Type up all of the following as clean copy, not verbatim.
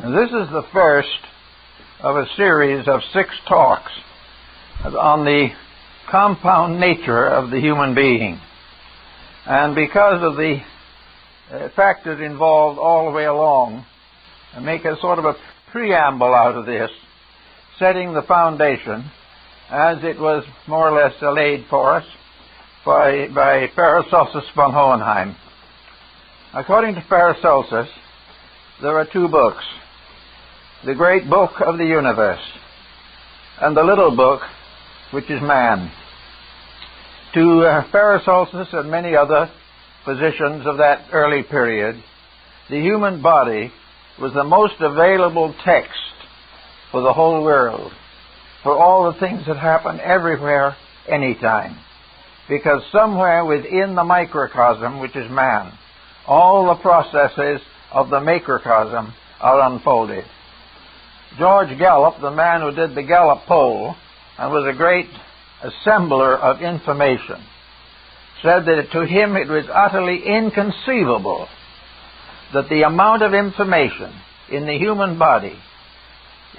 This is the first of a series of 6 talks on the compound nature of the human being. And because of the factors involved all the way along, I make a sort of a preamble out of this, setting the foundation as it was more or less laid for us by Paracelsus von Hohenheim. According to Paracelsus, there are 2 books: the great book of the universe and the little book, which is man. To Paracelsus and many other physicians of that early period, the human body was the most available text for the whole world, for all the things that happen everywhere, anytime. Because somewhere within the microcosm, which is man, all the processes of the macrocosm are unfolded. George Gallup, the man who did the Gallup poll and was a great assembler of information, said that to him it was utterly inconceivable that the amount of information in the human body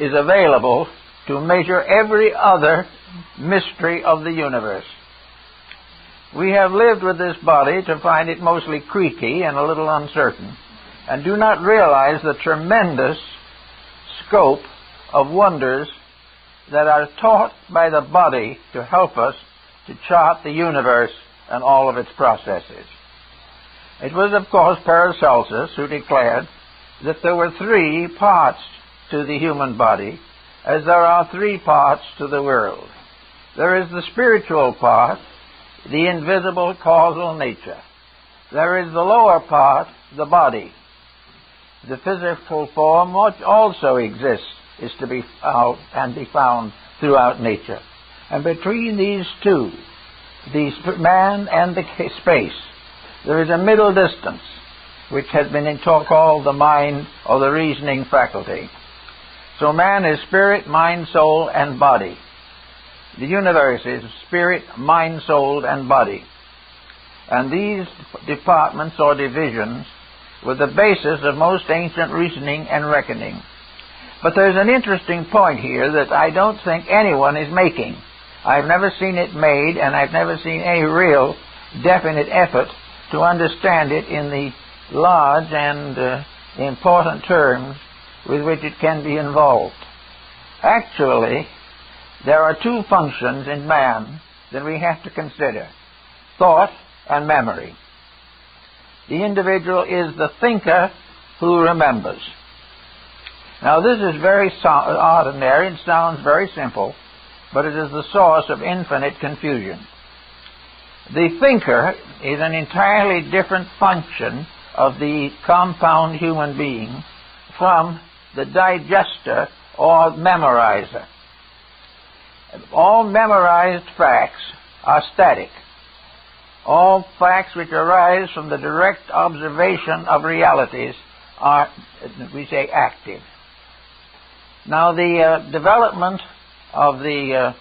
is available to measure every other mystery of the universe. We have lived with this body to find it mostly creaky and a little uncertain, and do not realize the tremendous scope of wonders that are taught by the body to help us to chart the universe and all of its processes. It was, of course, Paracelsus who declared that there were 3 parts to the human body, as there are 3 parts to the world. There is the spiritual part, the invisible causal nature. There is the lower part, the body. The physical form, which also exists, is to be found and be found throughout nature. And between these 2, the man and the space, there is a middle distance, which has been called the mind or the reasoning faculty. So man is spirit, mind, soul, and body. The universe is spirit, mind, soul, and body. And these departments or divisions were the basis of most ancient reasoning and reckoning. But there's an interesting point here that I don't think anyone is making. I've never seen it made, and I've never seen any real definite effort to understand it in the large and important terms with which it can be involved. Actually, there are 2 functions in man that we have to consider: thought and memory. The individual is the thinker who remembers. Now, this is very ordinary. It sounds very simple, but it is the source of infinite confusion. The thinker is an entirely different function of the compound human being from the digester or memorizer. All memorized facts are static. All facts which arise from the direct observation of realities are, we say, active. Now, the development of the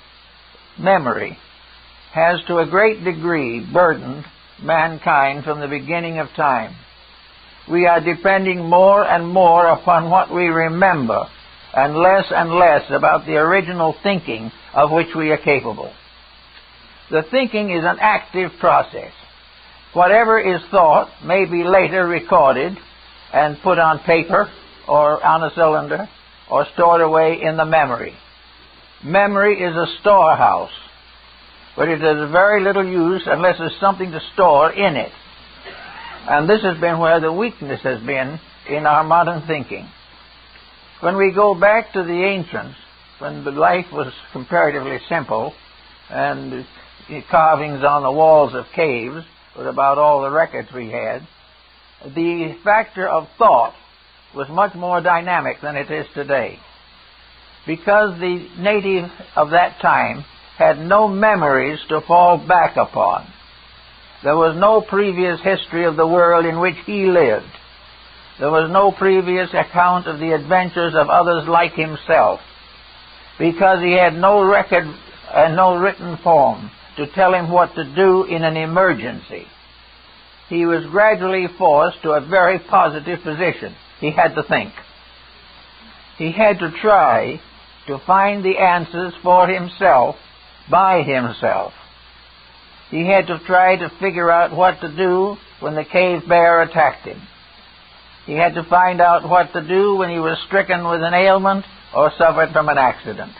memory has to a great degree burdened mankind from the beginning of time. We are depending more and more upon what we remember and less about the original thinking of which we are capable. The thinking is an active process. Whatever is thought may be later recorded and put on paper or on a cylinder or stored away in the memory. Memory is a storehouse, but it is of very little use unless there's something to store in it. And this has been where the weakness has been in our modern thinking. When we go back to the ancients, when the life was comparatively simple, and carvings on the walls of caves were about all the records we had, the factor of thought was much more dynamic than it is today. Because the native of that time had no memories to fall back upon. There was no previous history of the world in which he lived. There was no previous account of the adventures of others like himself. Because he had no record and no written form to tell him what to do in an emergency, he was gradually forced to a very positive position. He had to think. He had to try to find the answers for himself by himself. He had to try to figure out what to do when the cave bear attacked him. He had to find out what to do when he was stricken with an ailment or suffered from an accident.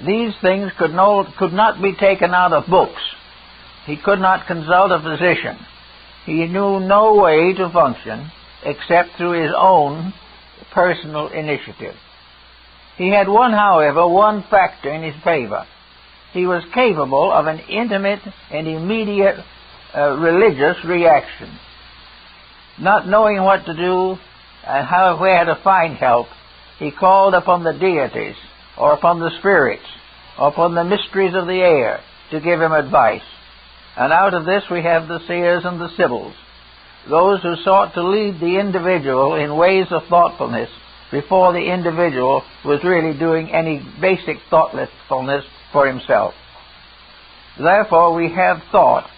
These things could not be taken out of books. He could not consult a physician. He knew no way to function except through his own personal initiative. He had however, one factor in his favor. He was capable of an intimate and immediate religious reaction. Not knowing what to do and where to find help, he called upon the deities, or upon the spirits, or upon the mysteries of the air to give him advice. And out of this we have the seers and the sibyls, those who sought to lead the individual in ways of thoughtfulness before the individual was really doing any basic thoughtfulness for himself. Therefore, we have thought,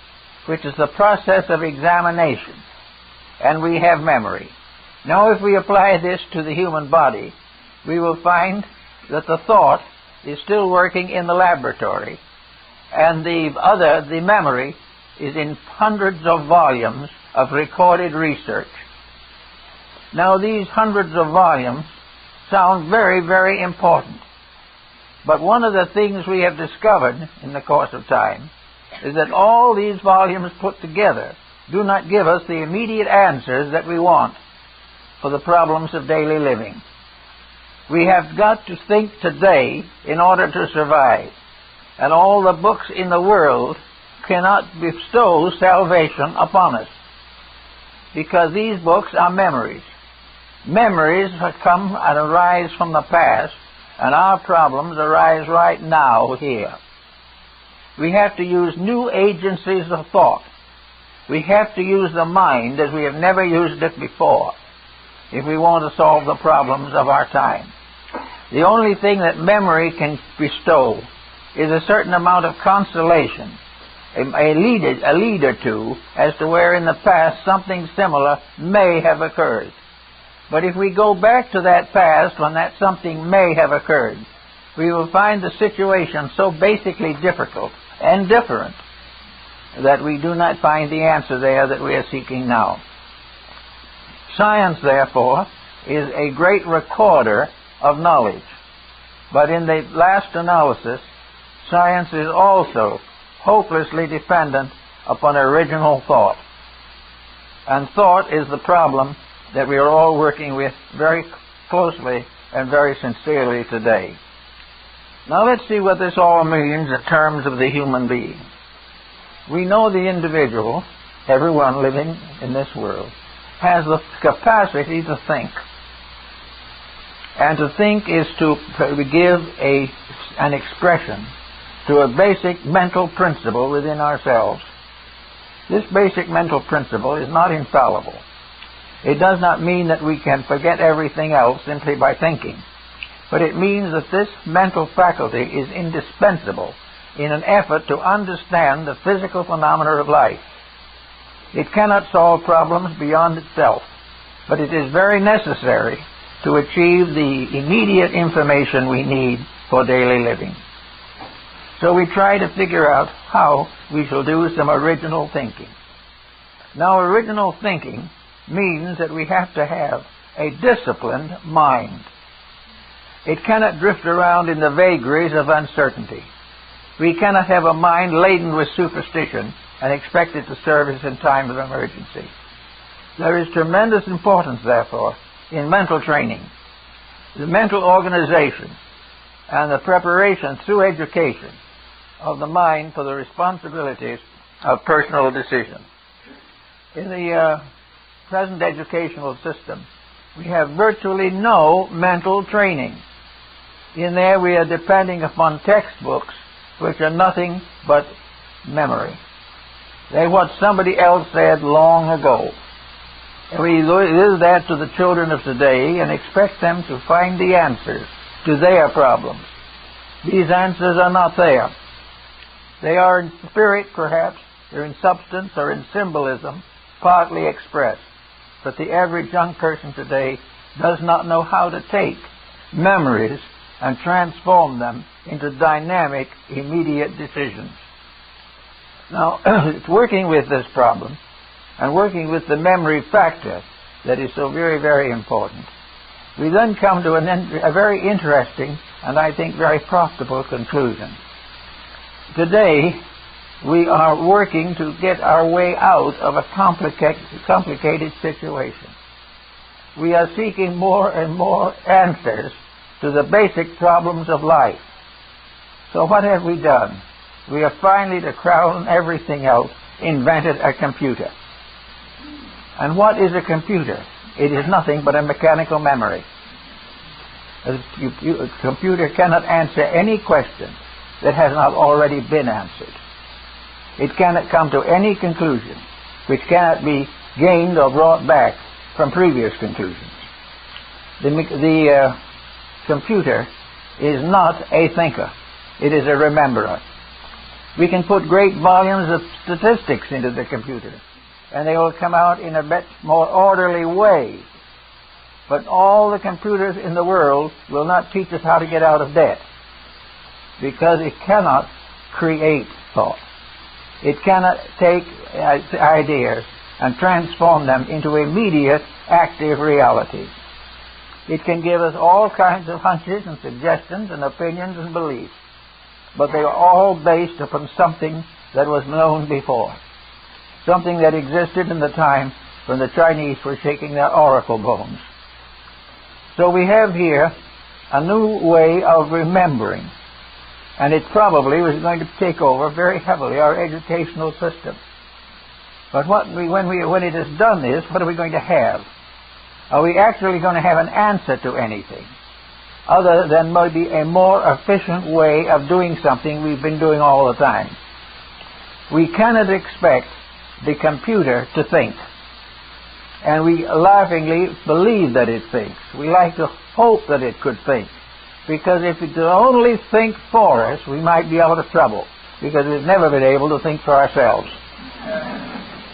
which is the process of examination, and we have memory. Now, if we apply this to the human body, we will find that the thought is still working in the laboratory, and the memory is in hundreds of volumes of recorded research. Now, these hundreds of volumes sound very, very important. But one of the things we have discovered in the course of time is that all these volumes put together do not give us the immediate answers that we want for the problems of daily living. We have got to think today in order to survive. And all the books in the world cannot bestow salvation upon us, because these books are memories. Memories that come and arise from the past, and our problems arise right now here. We have to use new agencies of thought. We have to use the mind as we have never used it before if we want to solve the problems of our time. The only thing that memory can bestow is a certain amount of consolation, a lead or two as to where in the past something similar may have occurred. But if we go back to that past when that something may have occurred, we will find the situation so basically difficult and different that we do not find the answer there that we are seeking now. Science, therefore, is a great recorder of knowledge. But in the last analysis, science is also hopelessly dependent upon original thought. And thought is the problem that we are all working with very closely and very sincerely today. Now let's see what this all means in terms of the human being. We know the individual, everyone living in this world, has the capacity to think. And to think is to give an expression to a basic mental principle within ourselves. This basic mental principle is not infallible. It does not mean that we can forget everything else simply by thinking, but it means that this mental faculty is indispensable in an effort to understand the physical phenomena of life. It cannot solve problems beyond itself, but it is very necessary to achieve the immediate information we need for daily living. So we try to figure out how we shall do some original thinking. Now, original thinking means that we have to have a disciplined mind. It cannot drift around in the vagaries of uncertainty. We cannot have a mind laden with superstition and expect it to serve us in time of emergency. There is tremendous importance, therefore, in mental training, the mental organization, and the preparation through education of the mind for the responsibilities of personal decision. In the present educational system, we have virtually no mental training. In there we are depending upon textbooks which are nothing but memory. They're what somebody else said long ago. And we do that to the children of today and expect them to find the answers to their problems. These answers are not there. They are in spirit, perhaps, they're in substance or in symbolism, partly expressed. But the average young person today does not know how to take memories and transform them into dynamic, immediate decisions. Now, it's working with this problem and working with the memory factor that is so very, very important. We then come to a very interesting and I think very profitable conclusion. Today, we are working to get our way out of a complicated situation. We are seeking more and more answers to the basic problems of life. So what have we done? We have finally, to crown everything else, invented a computer. And what is a computer? It is nothing but a mechanical memory. A computer cannot answer any question that has not already been answered. It cannot come to any conclusion which cannot be gained or brought back from previous conclusions. The computer is not a thinker. It is a rememberer. We can put great volumes of statistics into the computer, and they will come out in a bit more orderly way. But all the computers in the world will not teach us how to get out of debt, because it cannot create thought. It cannot take ideas and transform them into immediate, active reality. It can give us all kinds of hunches and suggestions and opinions and beliefs, but they are all based upon something that was known before, something that existed in the time when the Chinese were shaking their oracle bones. So we have here a new way of remembering, and it probably was going to take over very heavily our educational system. But when it has done this, what are we going to have? Are we actually going to have an answer to anything other than maybe a more efficient way of doing something we've been doing all the time? We cannot expect the computer to think, and we laughingly believe that it thinks. We like to hope that it could think, because if it could only think for us, we might be out of trouble, because we've never been able to think for ourselves.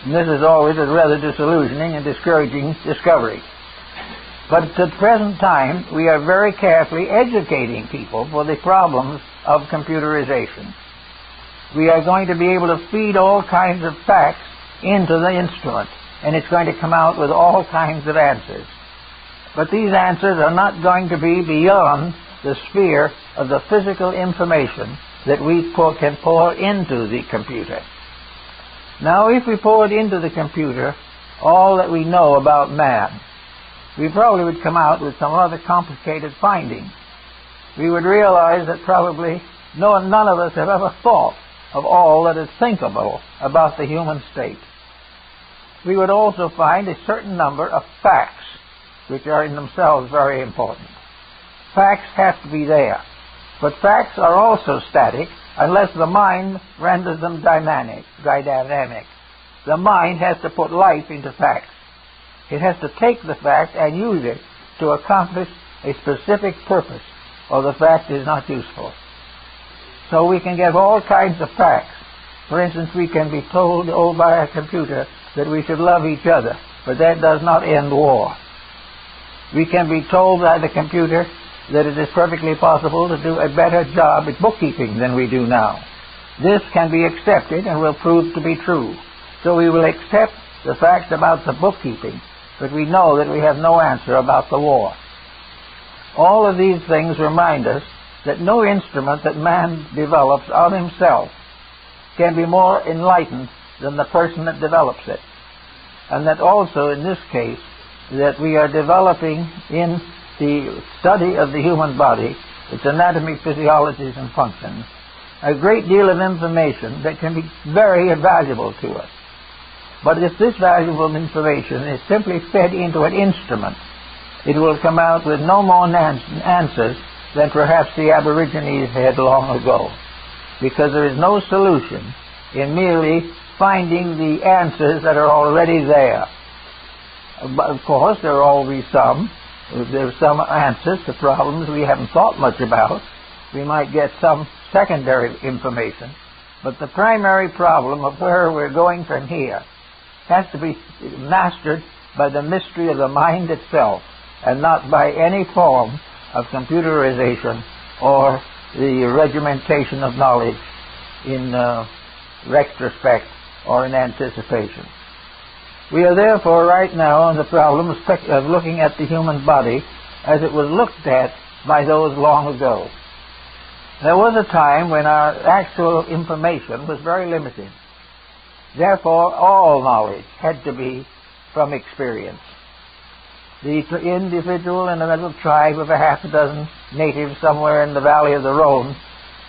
And this is always a rather disillusioning and discouraging discovery. But at the present time, we are very carefully educating people for the problems of computerization. We are going to be able to feed all kinds of facts into the instrument, and it's going to come out with all kinds of answers. But these answers are not going to be beyond the sphere of the physical information that we can pour into the computer. Now, if we poured into the computer all that we know about man, we probably would come out with some rather complicated findings. We would realize that probably none of us have ever thought of all that is thinkable about the human state. We would also find a certain number of facts, which are in themselves very important. Facts have to be there, but facts are also static unless the mind renders them dynamic. The mind has to put life into facts. It has to take the fact and use it to accomplish a specific purpose, or the fact is not useful. So we can get all kinds of facts. For instance, we can be told by a computer that we should love each other, but that does not end war. We can be told by the computer that it is perfectly possible to do a better job at bookkeeping than we do now. This can be accepted and will prove to be true. So we will accept the fact about the bookkeeping, but we know that we have no answer about the war. All of these things remind us that no instrument that man develops on himself can be more enlightened than the person that develops it. And that also, in this case, that we are developing in the study of the human body, its anatomy, physiologies, and functions, a great deal of information that can be very valuable to us. But if this valuable information is simply fed into an instrument, it will come out with no more answers than perhaps the Aborigines had long ago, because there is no solution in merely finding the answers that are already there. But of course, there are always some. If there are some answers to problems we haven't thought much about, we might get some secondary information. But the primary problem of where we're going from here has to be mastered by the mystery of the mind itself, and not by any form of computerization or the regimentation of knowledge in retrospect or in anticipation. We are therefore right now on the problem of looking at the human body as it was looked at by those long ago. There was a time when our actual information was very limited. Therefore, all knowledge had to be from experience. The individual in a little tribe of a half a dozen natives somewhere in the valley of the Rhone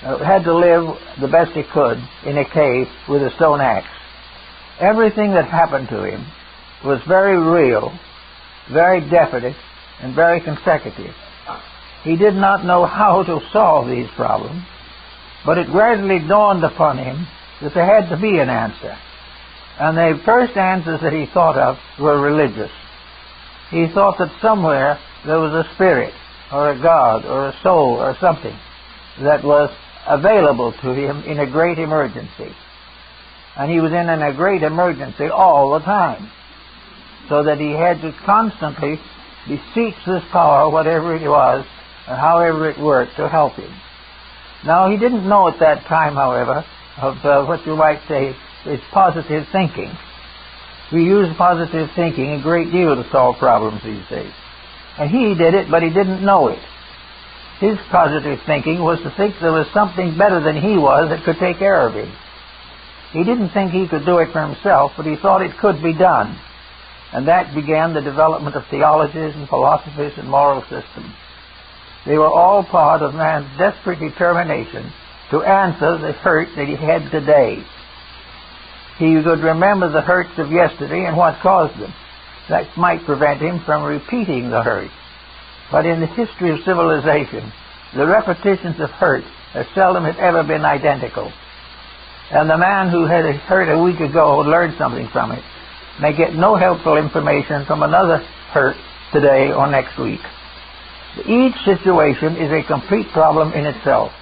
had to live the best he could in a cave with a stone axe. Everything that happened to him was very real, very definite, and very consecutive. He did not know how to solve these problems, but it gradually dawned upon him that there had to be an answer. And the first answers that he thought of were religious. He thought that somewhere there was a spirit, or a God, or a soul, or something that was available to him in a great emergency. And he was in a great emergency all the time, so that he had to constantly beseech this power, whatever it was, and however it worked, to help him. Now, he didn't know at that time, however, of what you might say is positive thinking. We use positive thinking a great deal to solve problems these days. And he did it, but he didn't know it. His positive thinking was to think there was something better than he was that could take care of him. He didn't think he could do it for himself, but he thought it could be done. And that began the development of theologies and philosophies and moral systems. They were all part of man's desperate determination to answer the hurt that he had today. He could remember the hurts of yesterday and what caused them. That might prevent him from repeating the hurt. But in the history of civilization, the repetitions of hurt have seldom if ever been identical. And the man who had a hurt a week ago learned something from it may get no helpful information from another hurt today or next week. Each situation is a complete problem in itself.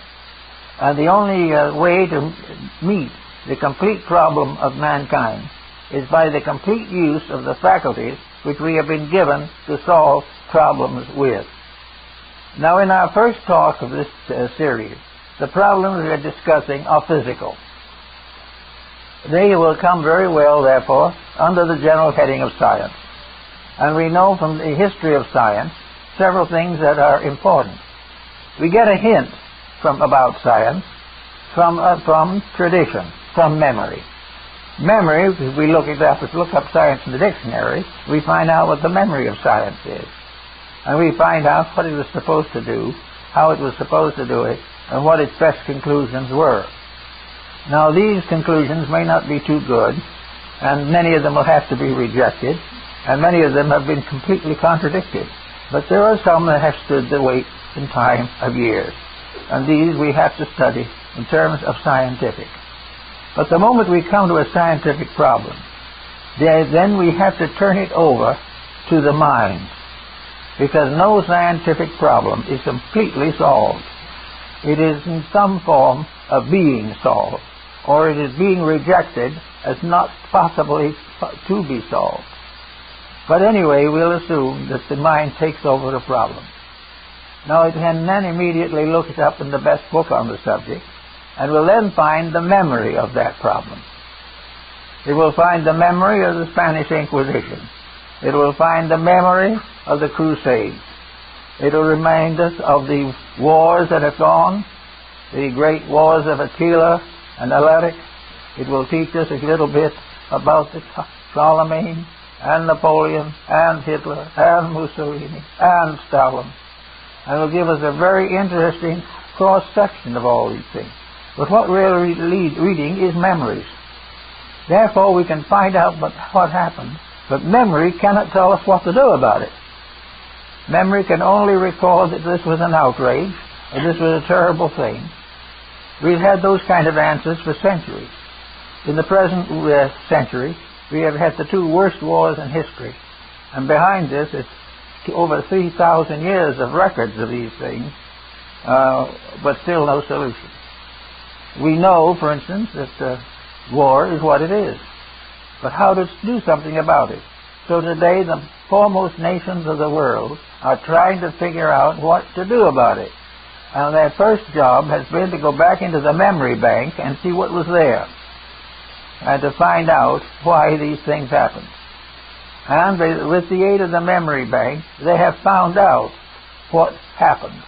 And the only way to meet the complete problem of mankind is by the complete use of the faculties which we have been given to solve problems with. Now, in our first talk of this series, the problems we are discussing are physical. They will come very well, therefore, under the general heading of science. And we know from the history of science several things that are important. We get a hint about science from tradition, from memory. Memory, if we look up science in the dictionary, we find out what the memory of science is. And we find out what it was supposed to do, how it was supposed to do it, and what its best conclusions were. Now, these conclusions may not be too good, and many of them will have to be rejected, and many of them have been completely contradicted. But there are some that have stood the weight in time of years, and these we have to study in terms of scientific. But the moment we come to a scientific problem, then we have to turn it over to the mind, because no scientific problem is completely solved. It is in some form of being solved, or it is being rejected as not possibly to be solved. But anyway, we'll assume that the mind takes over the problem. Now, it can then immediately look it up in the best book on the subject, and will then find the memory of that problem. It will find the memory of the Spanish Inquisition. It will find the memory of the Crusades. It will remind us of the wars that have gone, the great wars of Attila and Alaric. It will teach us a little bit about the Charlemagne and Napoleon and Hitler and Mussolini and Stalin. And will give us a very interesting cross-section of all these things. But what we're reading is memories. Therefore, we can find out what happened, but memory cannot tell us what to do about it. Memory can only recall that this was an outrage, or this was a terrible thing. We've had those kind of answers for centuries. In the present century, we have had the two worst wars in history. And behind this is over 3,000 years of records of these things, but still no solution. We know, for instance, that war is what it is. But how to do something about it? So today the foremost nations of the world are trying to figure out what to do about it. And their first job has been to go back into the memory bank and see what was there, and to find out why these things happened. And with the aid of the memory bank, they have found out what happened,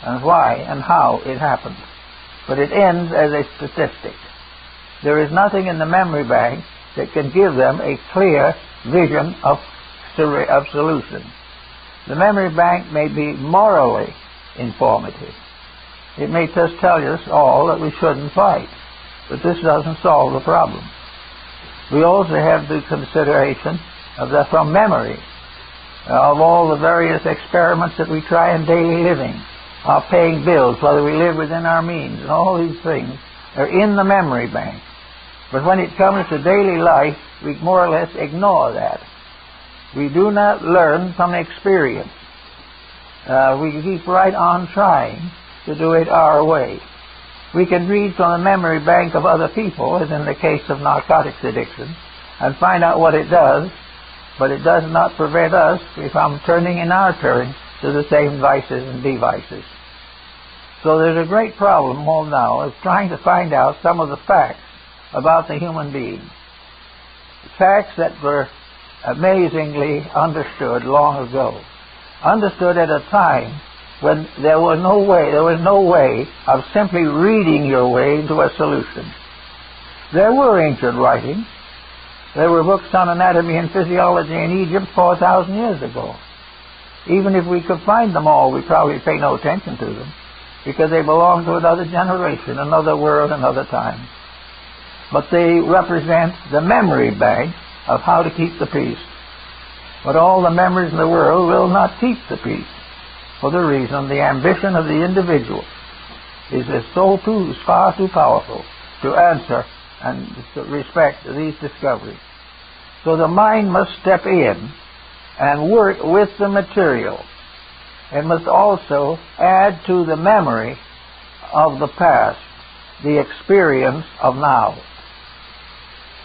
and why and how it happened. But it ends as a statistic. There is nothing in the memory bank that can give them a clear vision of solution. The memory bank may be morally informative. It may just tell us all that we shouldn't fight, but this doesn't solve the problem. We also have the consideration of that from memory, of all the various experiments that we try in daily living, of paying bills, whether we live within our means, and all these things are in the memory bank. But when it comes to daily life, we more or less ignore that. We do not learn from experience. We keep right on trying to do it our way. We can read from the memory bank of other people, as in the case of narcotics addiction, and find out what it does, but it does not prevent us from turning in our turn to the same vices and devices. So there's a great problem all now of trying to find out some of the facts about the human being. Facts that were amazingly understood long ago. Understood at a time when there was no way of simply reading your way into a solution. There were ancient writings. There were books on anatomy and physiology in Egypt 4,000 years ago. Even if we could find them all, we'd probably pay no attention to them, because they belong to another generation, another world, another time. But they represent the memory bank of how to keep the peace. But all the memories in the world will not keep the peace, for the reason the ambition of the individual is far too powerful to answer and to respect these discoveries. So the mind must step in and work with the material. It must also add to the memory of the past the experience of now.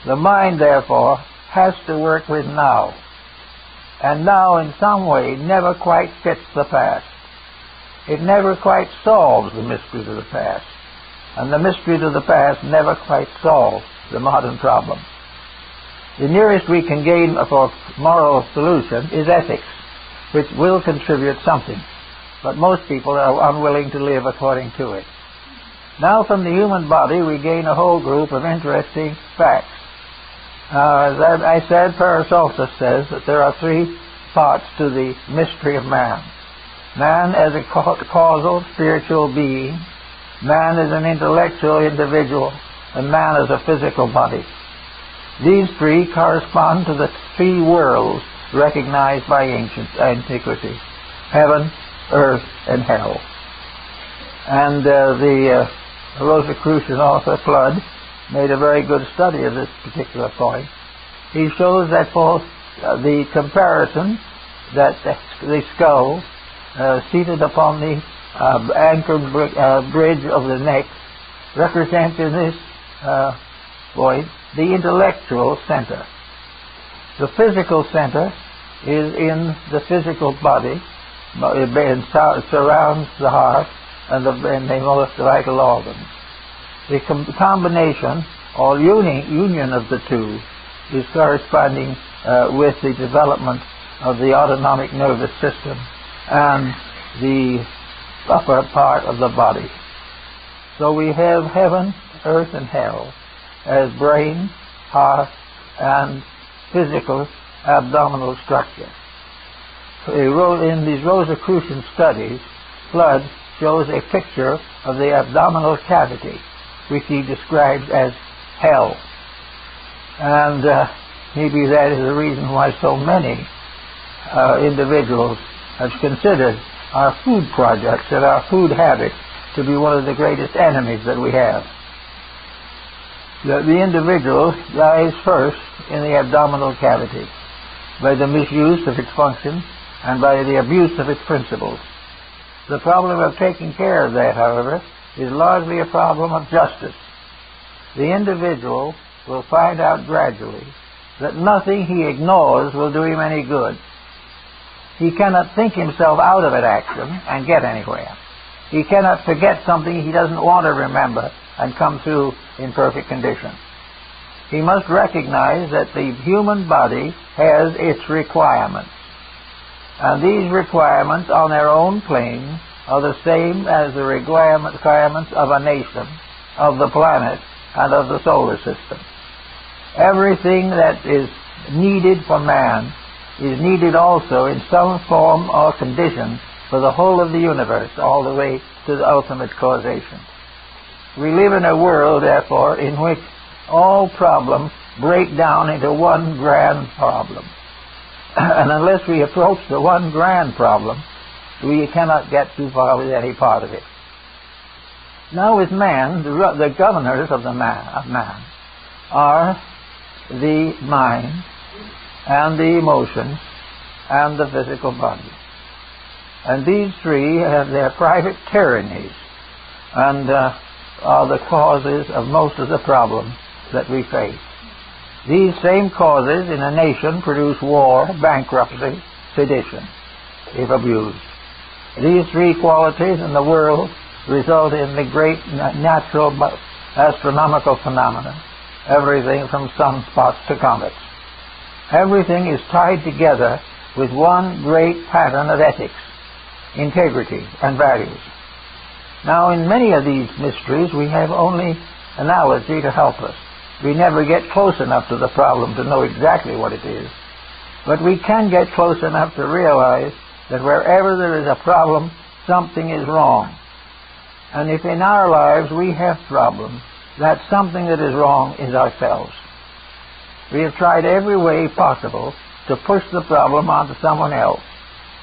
The mind, therefore, has to work with now. And now, in some way, never quite fits the past. It never quite solves the mysteries of the past. And the mysteries of the past never quite solve the modern problem. The nearest we can gain for moral solution is ethics, which will contribute something. But most people are unwilling to live according to it. Now, from the human body, we gain a whole group of interesting facts. As I said, Paracelsus says that there are three parts to the mystery of man. Man as a causal, spiritual being, man as an intellectual individual, and man as a physical body. These three correspond to the three worlds recognized by ancient antiquity: heaven, earth, and hell. And the Rosicrucian author Flood made a very good study of this particular point. He shows that for the comparison that the skull seated upon the anchored bridge of the neck represents in this point the intellectual center. The physical center is in the physical body. It surrounds the heart and the most vital organs. The combination or union of the two is corresponding with the development of the autonomic nervous system and the upper part of the body. So we have heaven, earth, and hell as brain, heart, and physical abdominal structure. In these Rosicrucian studies, Flood shows a picture of the abdominal cavity, which he describes as hell. And maybe that is the reason why so many individuals have considered our food projects and our food habits to be one of the greatest enemies that we have. The individual dies first in the abdominal cavity by the misuse of its function and by the abuse of its principles. The problem of taking care of that, however, is largely a problem of justice. The individual will find out gradually that nothing he ignores will do him any good. He cannot think himself out of an action and get anywhere. He cannot forget something he doesn't want to remember and come through in perfect condition. He must recognize that the human body has its requirements. And these requirements on their own plane are the same as the requirements of a nation, of the planet, and of the solar system. Everything that is needed for man is needed also in some form or condition for the whole of the universe, all the way to the ultimate causation. We live in a world, therefore, in which all problems break down into one grand problem. And unless we approach the one grand problem, we cannot get too far with any part of it. Now with man, the governors of man are the mind and the emotions and the physical body. And these three have their private tyrannies and are the causes of most of the problems that we face. These same causes in a nation produce war, bankruptcy, sedition, if abused. These three qualities in the world result in the great natural astronomical phenomena, everything from sunspots to comets. Everything is tied together with one great pattern of ethics, integrity, and values. Now, in many of these mysteries, we have only analogy to help us. We never get close enough to the problem to know exactly what it is. But we can get close enough to realize that wherever there is a problem, something is wrong. And if in our lives we have problems, that something that is wrong is ourselves. We have tried every way possible to push the problem onto someone else.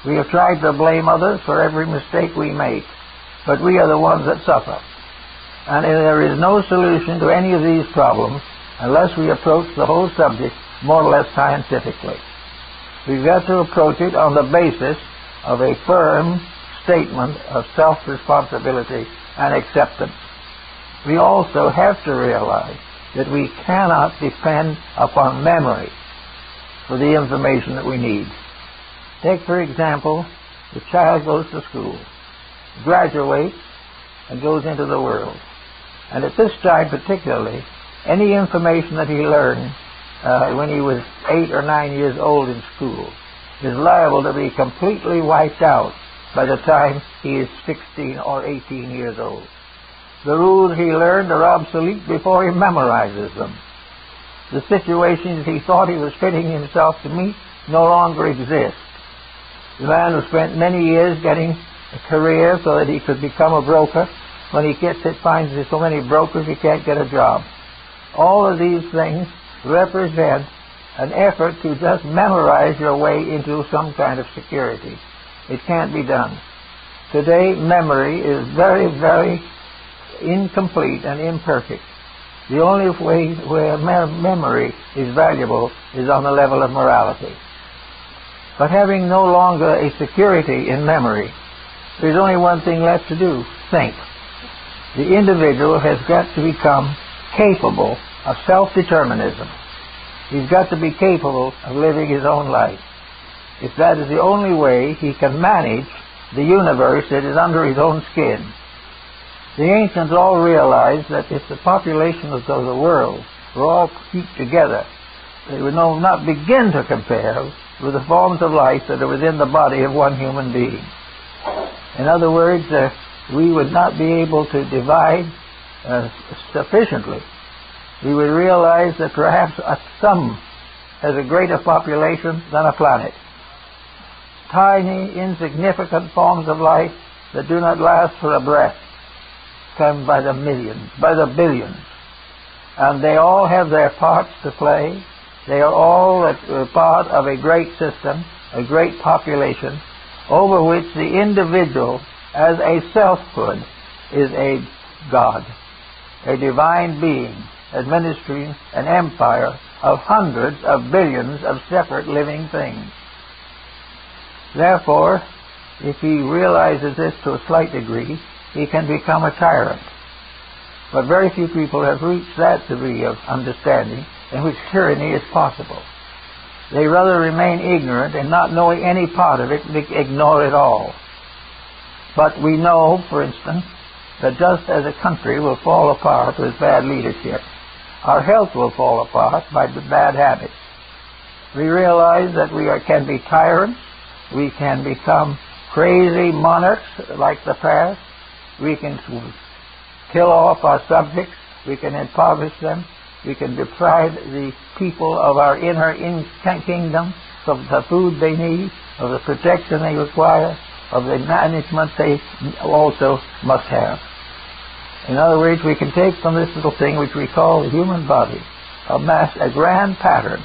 We have tried to blame others for every mistake we make, but we are the ones that suffer. And there is no solution to any of these problems unless we approach the whole subject more or less scientifically. We've got to approach it on the basis of a firm statement of self-responsibility and acceptance. We also have to realize that we cannot depend upon memory for the information that we need. Take, for example, the child goes to school, graduates, and goes into the world. And at this time particularly, any information that he learned when he was 8 or 9 years old in school is liable to be completely wiped out by the time he is 16 or 18 years old. The rules he learned are obsolete before he memorizes them. The situations he thought he was fitting himself to meet no longer exist. The man who spent many years getting a career so that he could become a broker, when he finds there's so many brokers he can't get a job. All of these things represent an effort to just memorize your way into some kind of security. It can't be done. Today, memory is very, very incomplete and imperfect. The only way where memory is valuable is on the level of morality. But having no longer a security in memory, there's only one thing left to do: think. The individual has got to become capable of self-determinism. He's got to be capable of living his own life. If that is the only way he can manage the universe that is under his own skin. The ancients all realized that if the population of the world were all heaped together, they would not begin to compare with the forms of life that are within the body of one human being. In other words, we would not be able to divide sufficiently. We would realize that perhaps a thumb has a greater population than a planet. Tiny, insignificant forms of life that do not last for a breath come by the millions, by the billions. And they all have their parts to play. They are all part of a great system, a great population, over which the individual as a selfhood is a god, a divine being, administering an empire of hundreds of billions of separate living things. Therefore, if he realizes this to a slight degree, he can become a tyrant. But very few people have reached that degree of understanding in which tyranny is possible. They rather remain ignorant and not knowing any part of it, ignore it all. But we know, for instance, that just as a country will fall apart with bad leadership, our health will fall apart by bad habits. We realize that we can be tyrants, we can become crazy monarchs like the past, we can kill off our subjects, we can impoverish them, we can deprive the people of our inner kingdom of the food they need, of the protection they require, of the management they also must have. In other words, we can take from this little thing which we call the human body a grand pattern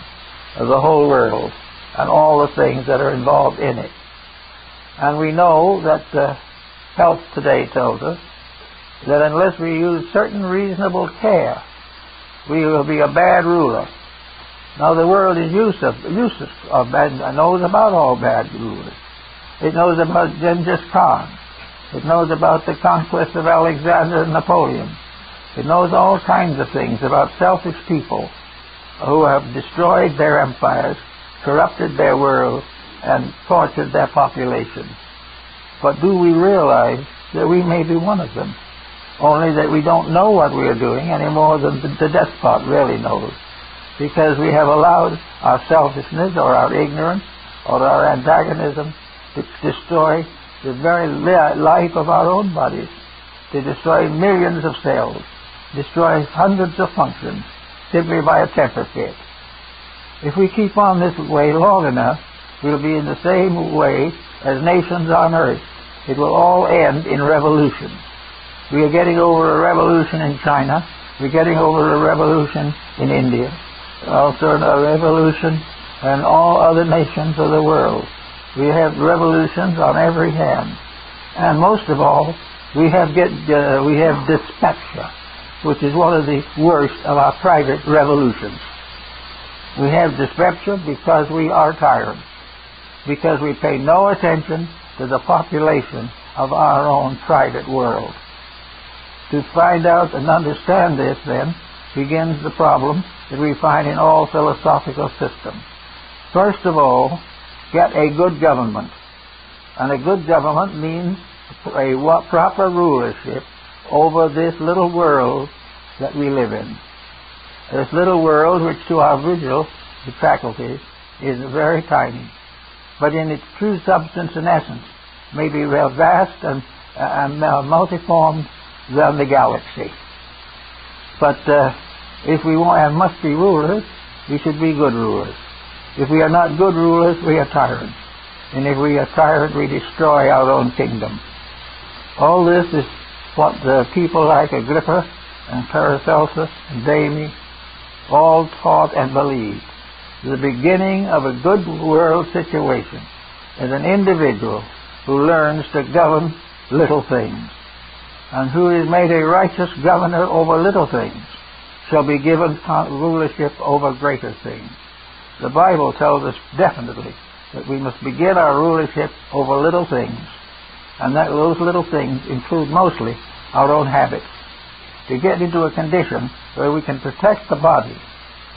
of the whole world and all the things that are involved in it. And we know that health today tells us that unless we use certain reasonable care, we will be a bad ruler. Now the world is useless of bad, knows about all bad rulers. It knows about Genghis Khan. It knows about the conquest of Alexander and Napoleon. It knows all kinds of things about selfish people who have destroyed their empires, corrupted their world, and tortured their population. But do we realize that we may be one of them? Only that we don't know what we are doing any more than the despot really knows, because we have allowed our selfishness or our ignorance or our antagonism to destroy the very life of our own bodies, to destroy millions of cells, destroy hundreds of functions simply by a temper fit. If we keep on this way long enough, we'll be in the same way as nations on earth. It will all end in revolutions. We are getting over a revolution in China. We're getting over a revolution in India. Also a revolution in all other nations of the world. We have revolutions on every hand. And most of all, we have dyspepsia, which is one of the worst of our private revolutions. We have dyspepsia because we are tyrants, because we pay no attention to the population of our own private world. To find out and understand this, then, begins the problem that we find in all philosophical systems. First of all, get a good government. And a good government means a proper rulership over this little world that we live in. This little world, which to our visual faculties is very tiny, but in its true substance and essence may be real vast and multiform than the galaxy. But if we want and must be rulers, we should be good rulers. If we are not good rulers, we are tyrants. And if we are tyrants, we destroy our own kingdom. All this is what the people like Agrippa and Paracelsus and Damien all taught and believed. The beginning of a good world situation is an individual who learns to govern little things, and who is made a righteous governor over little things shall be given rulership over greater things. The Bible tells us definitely that we must begin our rulership over little things, and that those little things include mostly our own habits. To get into a condition where we can protect the body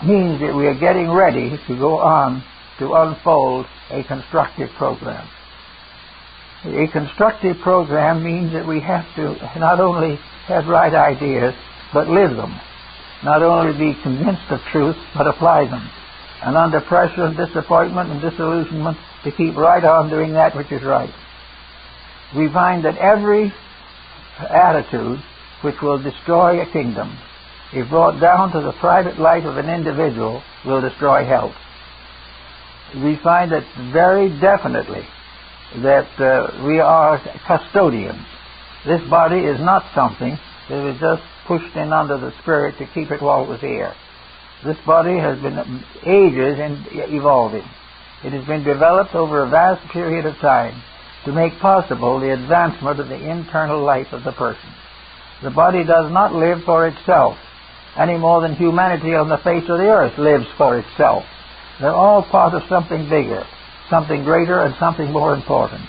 means that we are getting ready to go on to unfold a constructive program. A constructive program means that we have to not only have right ideas, but live them. Not only be convinced of truth, but apply them. And under pressure and disappointment and disillusionment, to keep right on doing that which is right. We find that every attitude which will destroy a kingdom, if brought down to the private life of an individual, will destroy health. We find that very definitely that we are custodians. This body is not something that was just pushed in under the Spirit to keep it while it was here. This body has been ages in evolving. It has been developed over a vast period of time to make possible the advancement of the internal life of the person. The body does not live for itself any more than humanity on the face of the earth lives for itself. They're all part of something bigger, something greater, and something more important.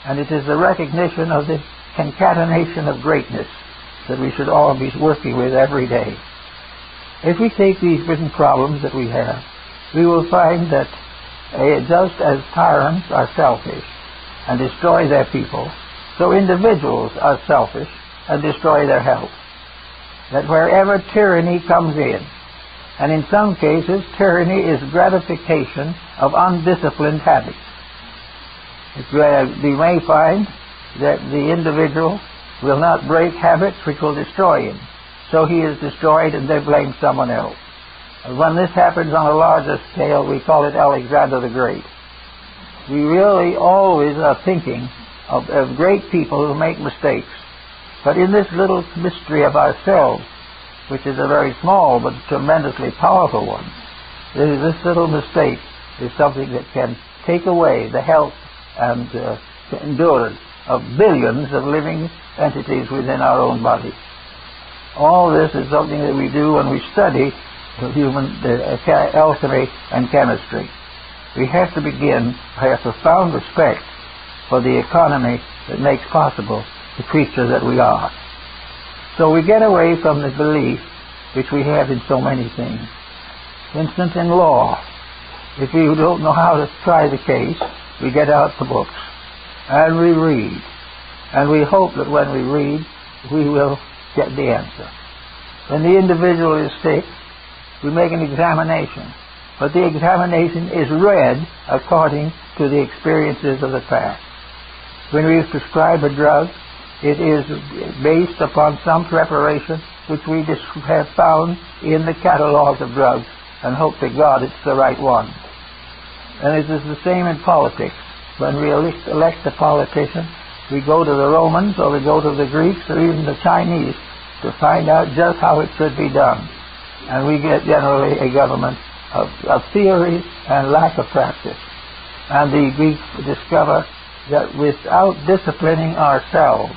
And it is the recognition of this concatenation of greatness that we should all be working with every day. If we take these different problems that we have, we will find that Just as tyrants are selfish and destroy their people, so individuals are selfish and destroy their health. That wherever tyranny comes in, and in some cases tyranny is gratification of undisciplined habits. We may find that the individual will not break habits which will destroy him, so he is destroyed and they blame someone else. When this happens on a larger scale, we call it Alexander the Great. We really always are thinking of great people who make mistakes. But in this little mystery of ourselves, which is a very small but tremendously powerful one, this little mistake is something that can take away the health and endurance of billions of living entities within our own body. All this is something that we do when we study alchemy and chemistry. We have to begin by a profound respect for the economy that makes possible the creature that we are. So we get away from the belief which we have in so many things. For instance, in law, if we don't know how to try the case, we get out the books and we read. And we hope that when we read, we will get the answer. When the individual is sick, we make an examination. But the examination is read according to the experiences of the past. When we prescribe a drug, it is based upon some preparation which we have found in the catalog of drugs and hope to God it's the right one. And it is the same in politics. When we elect a politician, we go to the Romans or we go to the Greeks or even the Chinese to find out just how it should be done. And we get generally a government of theory and lack of practice. And we discover that without disciplining ourselves,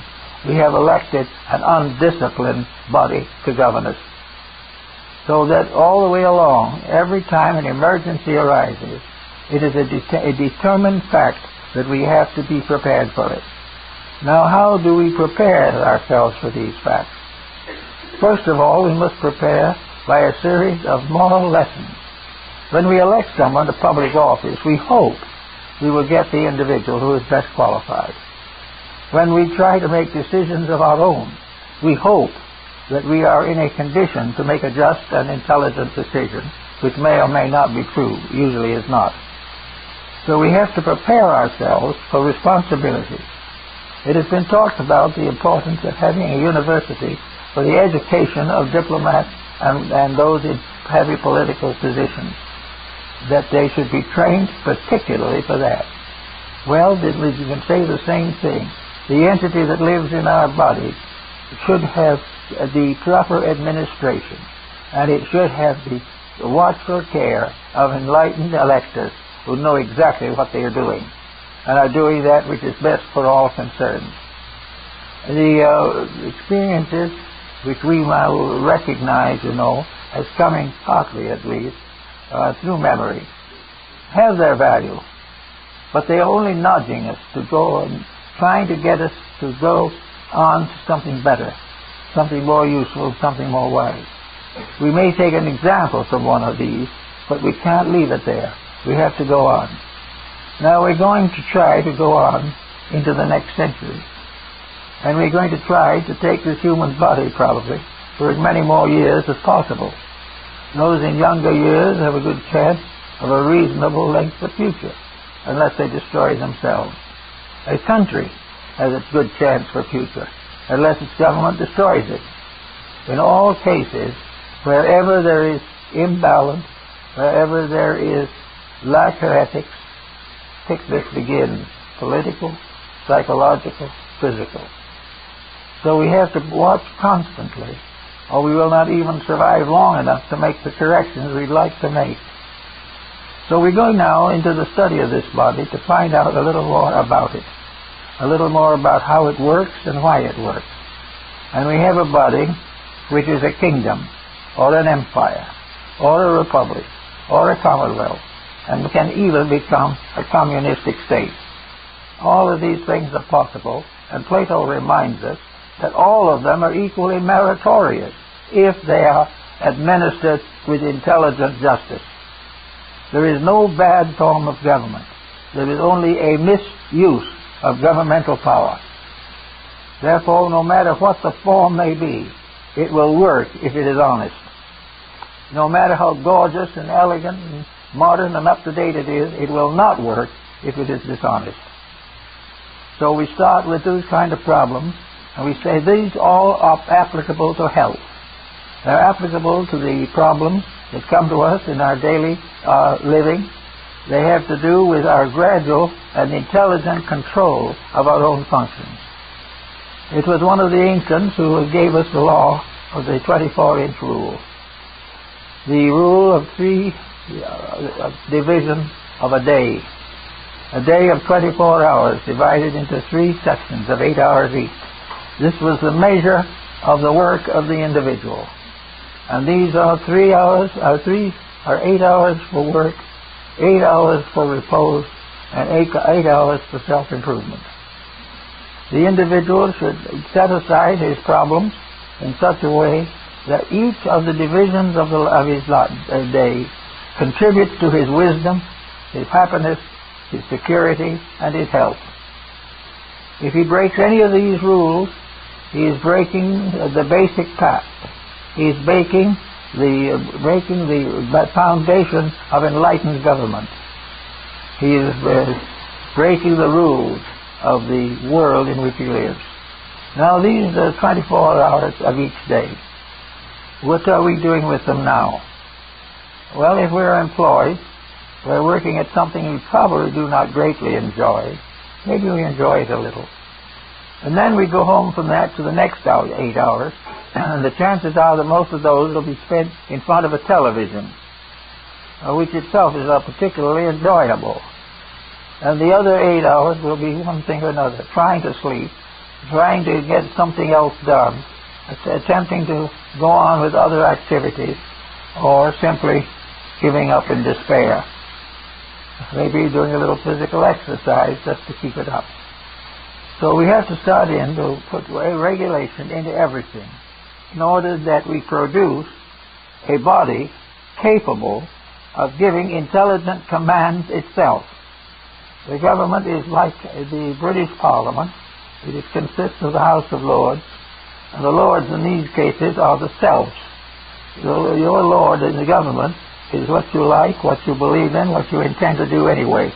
we have elected an undisciplined body to govern us. So that all the way along, every time an emergency arises, it is a determined fact that we have to be prepared for it. Now, how do we prepare ourselves for these facts? First of all, we must prepare by a series of moral lessons. When we elect someone to public office, we hope we will get the individual who is best qualified. When we try to make decisions of our own, we hope that we are in a condition to make a just and intelligent decision, which may or may not be true, usually is not. So we have to prepare ourselves for responsibility. It has been talked about the importance of having a university for the education of diplomats and those in heavy political positions, that they should be trained particularly for that. Well, we can say the same thing. The entity that lives in our body should have the proper administration, and it should have the watchful care of enlightened electors who know exactly what they are doing and are doing that which is best for all concerned. The experiences which we now recognize, as coming partly at least through memory, have their value, but they are only nudging us to go and trying to get us to go on to something better, something more useful, something more wise. We may take an example from one of these, but we can't leave it there. We have to go on. Now we're going to try to go on into the next century. And we're going to try to take this human body probably for as many more years as possible. Those in younger years have a good chance of a reasonable length of future, unless they destroy themselves. A country has a good chance for future, unless its government destroys it. In all cases, wherever there is imbalance, wherever there is lack of ethics, sickness begins, political, psychological, physical. So we have to watch constantly, or we will not even survive long enough to make the corrections we'd like to make. So we're going now into the study of this body to find out a little more about it, a little more about how it works and why it works. And we have a body which is a kingdom, or an empire, or a republic, or a commonwealth, and can even become a communistic state. All of these things are possible, and Plato reminds us that all of them are equally meritorious if they are administered with intelligent justice. There is no bad form of government. There is only a misuse of governmental power. Therefore, no matter what the form may be, it will work if it is honest. No matter how gorgeous and elegant and modern and up-to-date it is, it will not work if it is dishonest. So we start with those kind of problems, and we say these all are applicable to health. They're applicable to the problems that come to us in our daily living. They have to do with our gradual and intelligent control of our own functions. It was one of the ancients who gave us the law of the 24-inch rule. The rule of division of a day. A day of 24 hours divided into 3 sections of 8 hours each. This was the measure of the work of the individual. And these are 8 hours for work, 8 hours for repose, and 8 hours for self-improvement. The individual should set aside his problems in such a way that each of the divisions of his day contributes to his wisdom, his happiness, his security, and his health. If he breaks any of these rules, he is breaking the basic pact. He is breaking the foundation of enlightened government. He is breaking the rules of the world in which he lives. Now these are 24 hours of each day. What are we doing with them now? Well, if we're employed, we're working at something we probably do not greatly enjoy. Maybe we enjoy it a little. And then we go home from that to the next 8 hours, and the chances are that most of those will be spent in front of a television, which itself is not particularly enjoyable. And the other 8 hours will be one thing or another, trying to sleep, trying to get something else done, attempting to go on with other activities, or simply giving up in despair. Maybe doing a little physical exercise just to keep it up. So we have to start in to put regulation into everything in order that we produce a body capable of giving intelligent commands itself. The government is like the British Parliament. It consists of the House of Lords, and the Lords in these cases are the selves. Your Lord in the government is what you like, what you believe in, what you intend to do anyway.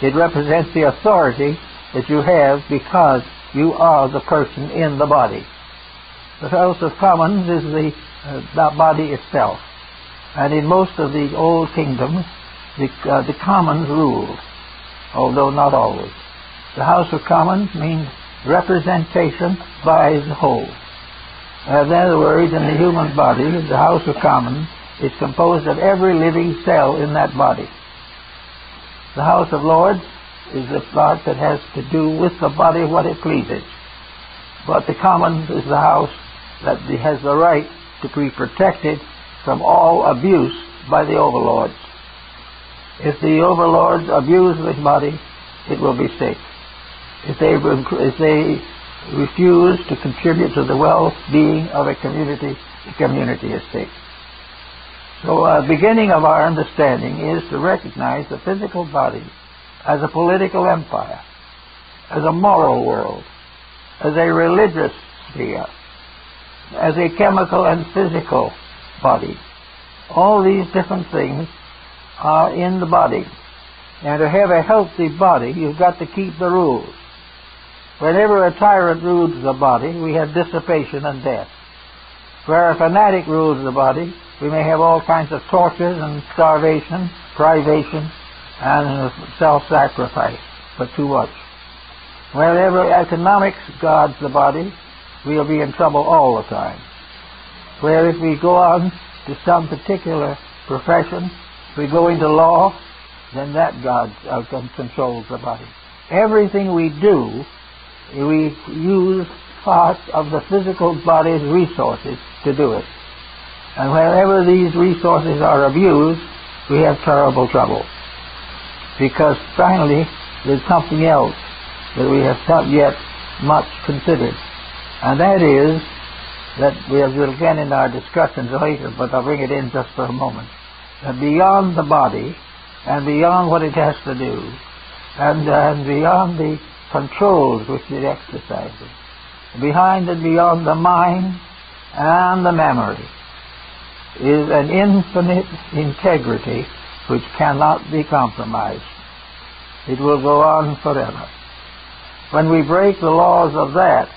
It represents the authority that you have because you are the person in the body. The House of Commons is the body itself. And in most of the old kingdoms, the Commons ruled, although not always. The House of Commons means representation by the whole. In other words, in the human body, the House of Commons is composed of every living cell in that body. The House of Lords is the part that has to do with the body what it pleases. But the Commons is the house that has the right to be protected from all abuse by the overlords. If the overlords abuse this body, it will be sick. If they refuse to contribute to the well-being of a community, the community is sick. So the beginning of our understanding is to recognize the physical body as a political empire, as a moral world, as a religious sphere, as a chemical and physical body. All these different things are in the body. And to have a healthy body, you've got to keep the rules. Whenever a tyrant rules the body, we have dissipation and death. Where a fanatic rules the body, we may have all kinds of tortures and starvation, privation, and self-sacrifice, but too much. Wherever economics guards the body, we'll be in trouble all the time. Where if we go on to some particular profession, we go into law, then that guards and controls the body. Everything we do, we use parts of the physical body's resources to do it. And wherever these resources are abused, we have terrible trouble. Because finally, there's something else that we have not yet much considered. And that is, that we'll get in our discussions later, but I'll bring it in just for a moment. beyond the body and beyond what it has to do and beyond the controls which it exercises, behind and beyond the mind and the memory, is an infinite integrity which cannot be compromised. It will go on forever. When we break the laws of that,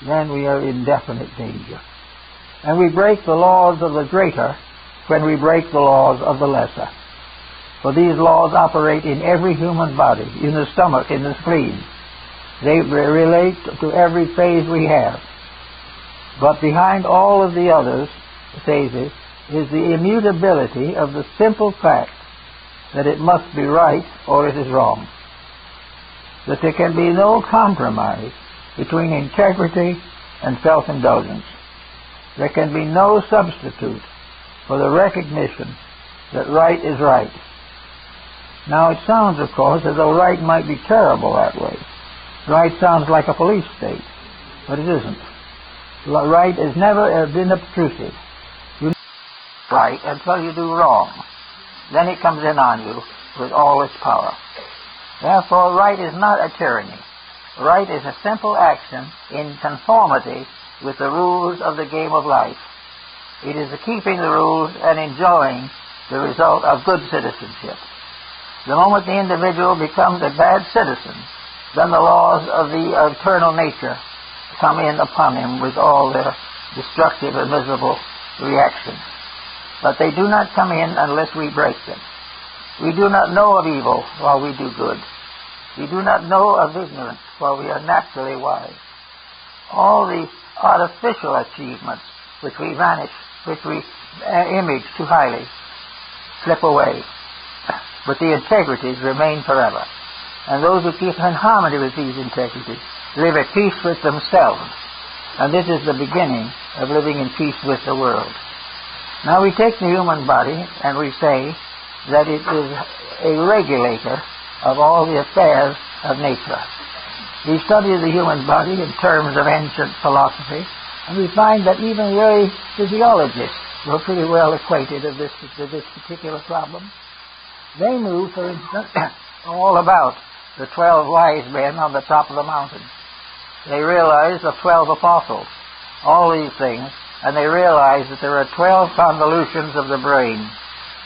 then we are in definite danger. And we break the laws of the greater when we break the laws of the lesser. For these laws operate in every human body, in the stomach, in the spleen. They relate to every phase we have. But behind all of the others phases is the immutability of the simple fact that it must be right or it is wrong. That there can be no compromise between integrity and self-indulgence. There can be no substitute for the recognition that right is right. Now it sounds, of course, as though right might be terrible that way. Right sounds like a police state, but it isn't. Right has never been obtrusive. You know right until you do wrong. Then it comes in on you with all its power. Therefore, right is not a tyranny. Right is a simple action in conformity with the rules of the game of life. It is the keeping the rules and enjoying the result of good citizenship. The moment the individual becomes a bad citizen, then the laws of the eternal nature come in upon him with all their destructive and miserable reactions. But they do not come in unless we break them. We do not know of evil while we do good. We do not know of ignorance while we are naturally wise. All the artificial achievements which we image too highly slip away. But the integrities remain forever. And those who keep in harmony with these integrities live at peace with themselves. And this is the beginning of living in peace with the world. Now we take the human body and we say that it is a regulator of all the affairs of nature. We study the human body in terms of ancient philosophy, and we find that even the early physiologists were pretty well acquainted with this particular problem. They knew, for instance, all about the 12 wise men on the top of the mountain. They realized the 12 apostles, all these things, and they realized that there are 12 convolutions of the brain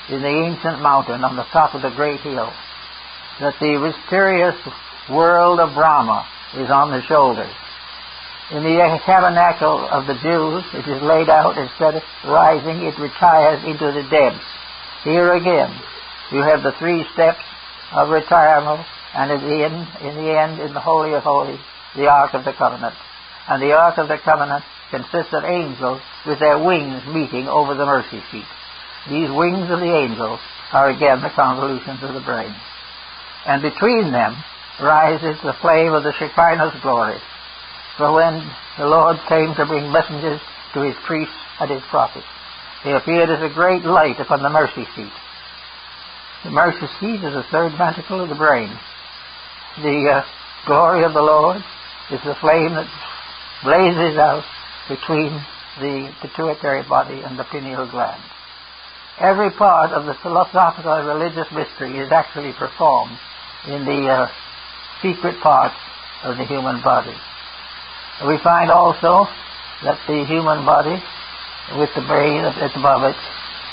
in the ancient mountain on the top of the great hill, that the mysterious world of Brahma is on the shoulders. In the tabernacle of the Jews, it is laid out, instead of rising, it retires into the depths. Here again, you have the 3 steps of retirement, and in the end, in the Holy of Holies, the Ark of the Covenant. And the Ark of the Covenant consists of angels with their wings meeting over the mercy seat. These wings of the angels are again the convolutions of the brain. And between them rises the flame of the Shekinah's glory. For when the Lord came to bring messengers to his priests and his prophets, he appeared as a great light upon the mercy seat. The mercy seat is the third ventricle of the brain. The glory of the Lord is the flame that blazes out between the pituitary body and the pineal gland. Every part of the philosophical and religious mystery is actually performed in the secret parts of the human body. We find also that the human body, with the brain above it,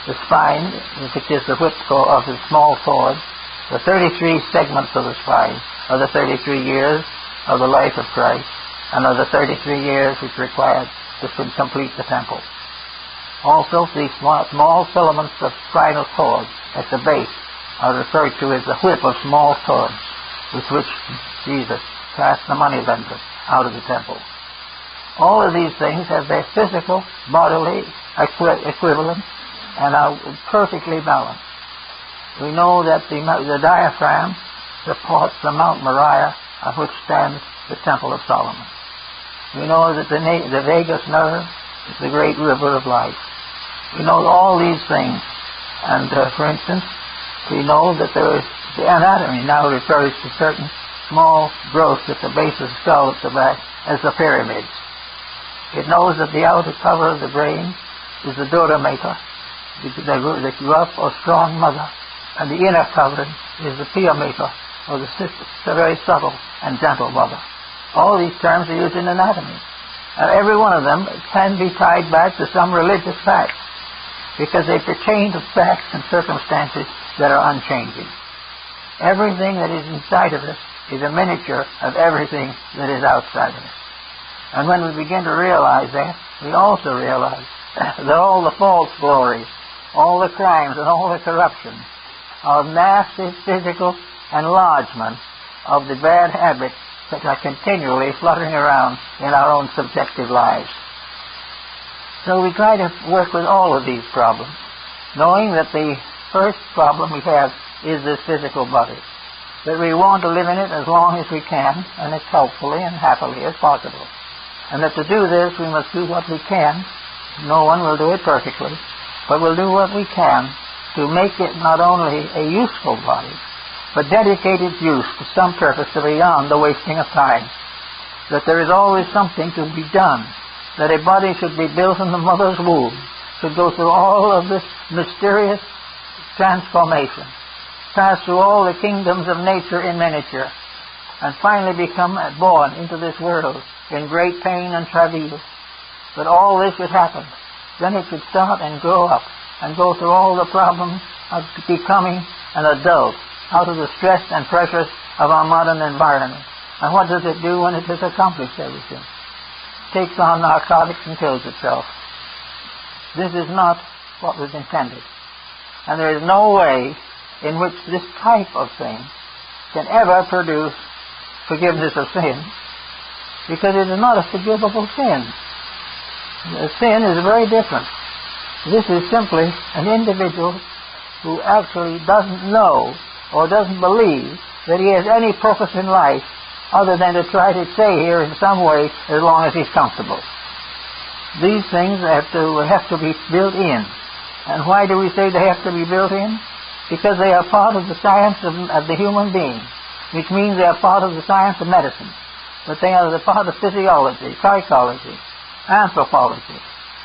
the spine, which is the whipcord of the small cord, the 33 segments of the spine are the 33 years of the life of Christ, and are the 33 years which required to complete the temple. Also, these small filaments of spinal cord at the base are referred to as the whip of small cords, with which Jesus cast the moneylender out of the temple. All of these things have their physical, bodily equivalent and are perfectly balanced. We know that the diaphragm supports the Mount Moriah on which stands the Temple of Solomon. We know that the vagus nerve is the great river of life. We know all these things. And, for instance, we know that there is the anatomy now refers to certain small growths at the base of the skull at the back as the pyramids. It knows that the outer cover of the brain is the dura mater, the rough or strong mother, and the inner covering is the pia mater, or the very subtle and gentle mother. All these terms are used in anatomy. And every one of them can be tied back to some religious fact, because they pertain to facts and circumstances that are unchanging. Everything that is inside of us is a miniature of everything that is outside of us. And when we begin to realize that, we also realize that all the false glories, all the crimes and all the corruption are massive physical enlargement of the bad habits that are continually fluttering around in our own subjective lives. So we try to work with all of these problems, knowing that the first problem we have is this physical body, that we want to live in it as long as we can, and as helpfully and happily as possible. And that to do this, we must do what we can. No one will do it perfectly, but we'll do what we can to make it not only a useful body, but dedicate its use to some purpose beyond the wasting of time. That there is always something to be done. That a body should be built in the mother's womb, should go through all of this mysterious transformation, pass through all the kingdoms of nature in miniature, and finally become born into this world in great pain and travail. But all this should happen. Then it should start and grow up and go through all the problems of becoming an adult out of the stress and pressures of our modern environment. And what does it do when it has accomplished everything? It takes on narcotics and kills itself. This is not what was intended. And there is no way in which this type of thing can ever produce forgiveness of sin, because it is not a forgivable sin. The sin is very different. This is simply an individual who actually doesn't know or doesn't believe that he has any purpose in life other than to try to stay here in some way as long as he's comfortable. These things have to be built in. And why do we say they have to be built in? Because they are part of the science of the human being, which means they are part of the science of medicine. But they are the part of physiology, psychology, anthropology.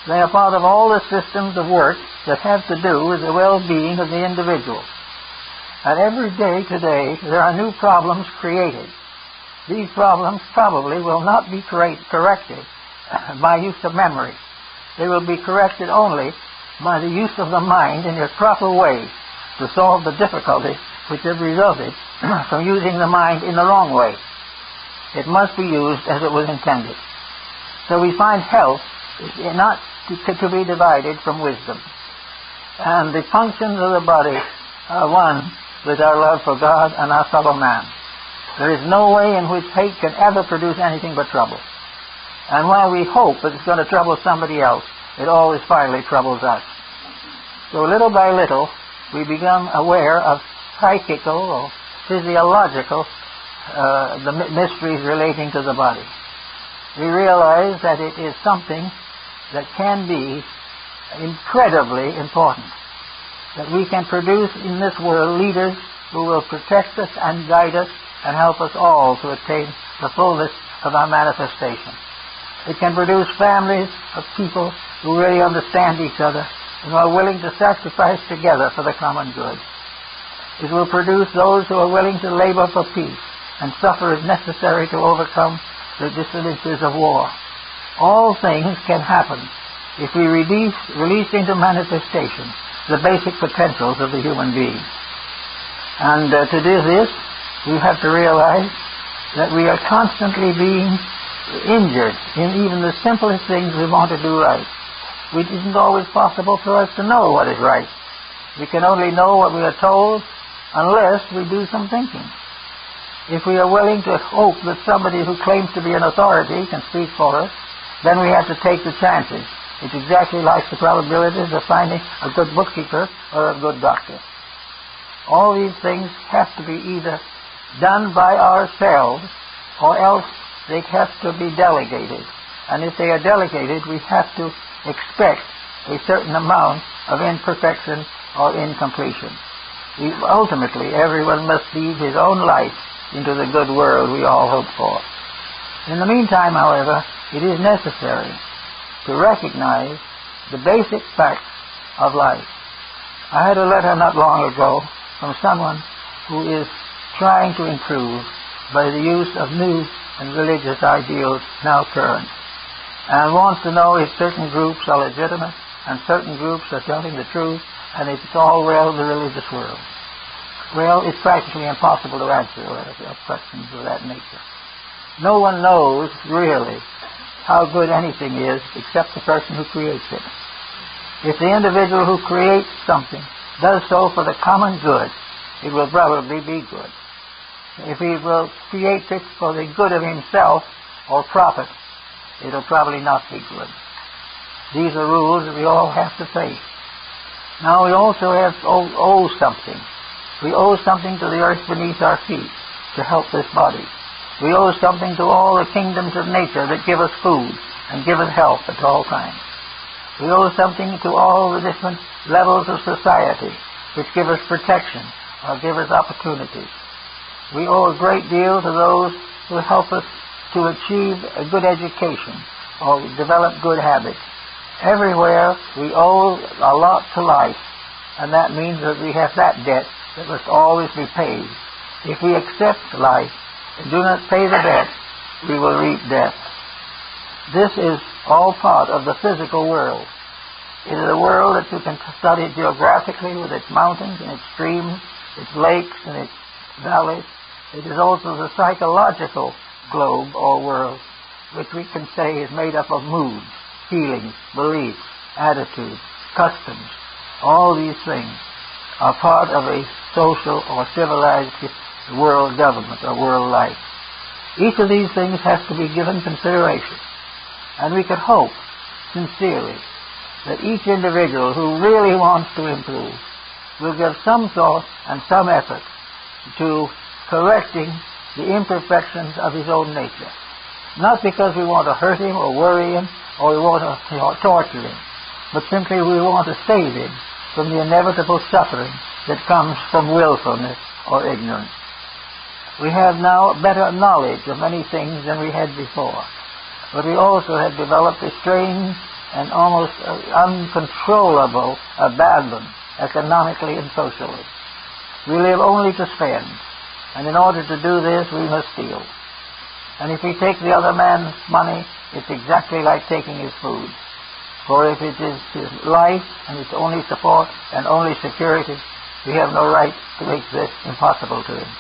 They are part of all the systems of work that have to do with the well-being of the individual. And every day today, there are new problems created. These problems probably will not be corrected by use of memory. They will be corrected only by the use of the mind in a proper way to solve the difficulties which have resulted from using the mind in the wrong way. It must be used as it was intended. So we find health not to be divided from wisdom. And the functions of the body are one with our love for God and our fellow man. There is no way in which hate can ever produce anything but trouble. And while we hope that it's going to trouble somebody else, it always finally troubles us. So little by little, we become aware of psychical or physiological the mysteries relating to the body. We realize that it is something that can be incredibly important. That we can produce in this world leaders who will protect us and guide us and help us all to attain the fullness of our manifestation. It can produce families of people who really understand each other and are willing to sacrifice together for the common good. It will produce those who are willing to labor for peace and suffer as necessary to overcome the disturbances of war. All things can happen if we release into manifestation the basic potentials of the human being. And to do this, we have to realize that we are constantly being injured in even the simplest things we want to do right. It isn't always possible for us to know what is right. We can only know what we are told unless we do some thinking. If we are willing to hope that somebody who claims to be an authority can speak for us, then we have to take the chances. It's exactly like the probabilities of finding a good bookkeeper or a good doctor. All these things have to be either done by ourselves or else they have to be delegated. And if they are delegated, we have to expect a certain amount of imperfection or incompletion. Ultimately, everyone must lead his own life into the good world we all hope for. In the meantime, however, it is necessary to recognize the basic facts of life. I had a letter not long ago from someone who is trying to improve by the use of new and religious ideals now current, and wants to know if certain groups are legitimate and certain groups are telling the truth, and if it's all well in the religious world. Well, it's practically impossible to answer questions of that nature. No one knows really how good anything is except the person who creates it. If the individual who creates something does so for the common good, it will probably be good. If he will create it for the good of himself or profit, it will probably not be good. These are rules that we all have to face. Now we also have owe something. We owe something to the earth beneath our feet to help this body. We owe something to all the kingdoms of nature that give us food and give us health at all times. We owe something to all the different levels of society which give us protection or give us opportunities. We owe a great deal to those who help us to achieve a good education or develop good habits. Everywhere we owe a lot to life, and that means that we have that debt that must always be paid. If we accept life and do not pay the debt, we will reap death. This is all part of the physical world. It is a world that you can study geographically with its mountains and its streams, its lakes and its valleys. It is also the psychological globe or world, which we can say is made up of moods, feelings, beliefs, attitudes, customs. All these things are part of a social or civilized world government or world life. Each of these things has to be given consideration. And we could hope, sincerely, that each individual who really wants to improve will give some thought and some effort to correcting the imperfections of his own nature. Not because we want to hurt him or worry him or we want to torture him, but simply we want to save him from the inevitable suffering that comes from willfulness or ignorance. We have now better knowledge of many things than we had before, but we also have developed a strange and almost uncontrollable abandon economically and socially. We live only to spend, and in order to do this we must steal. And if we take the other man's money, it's exactly like taking his food. For if it is his life and its only support and only security, we have no right to make this impossible to him.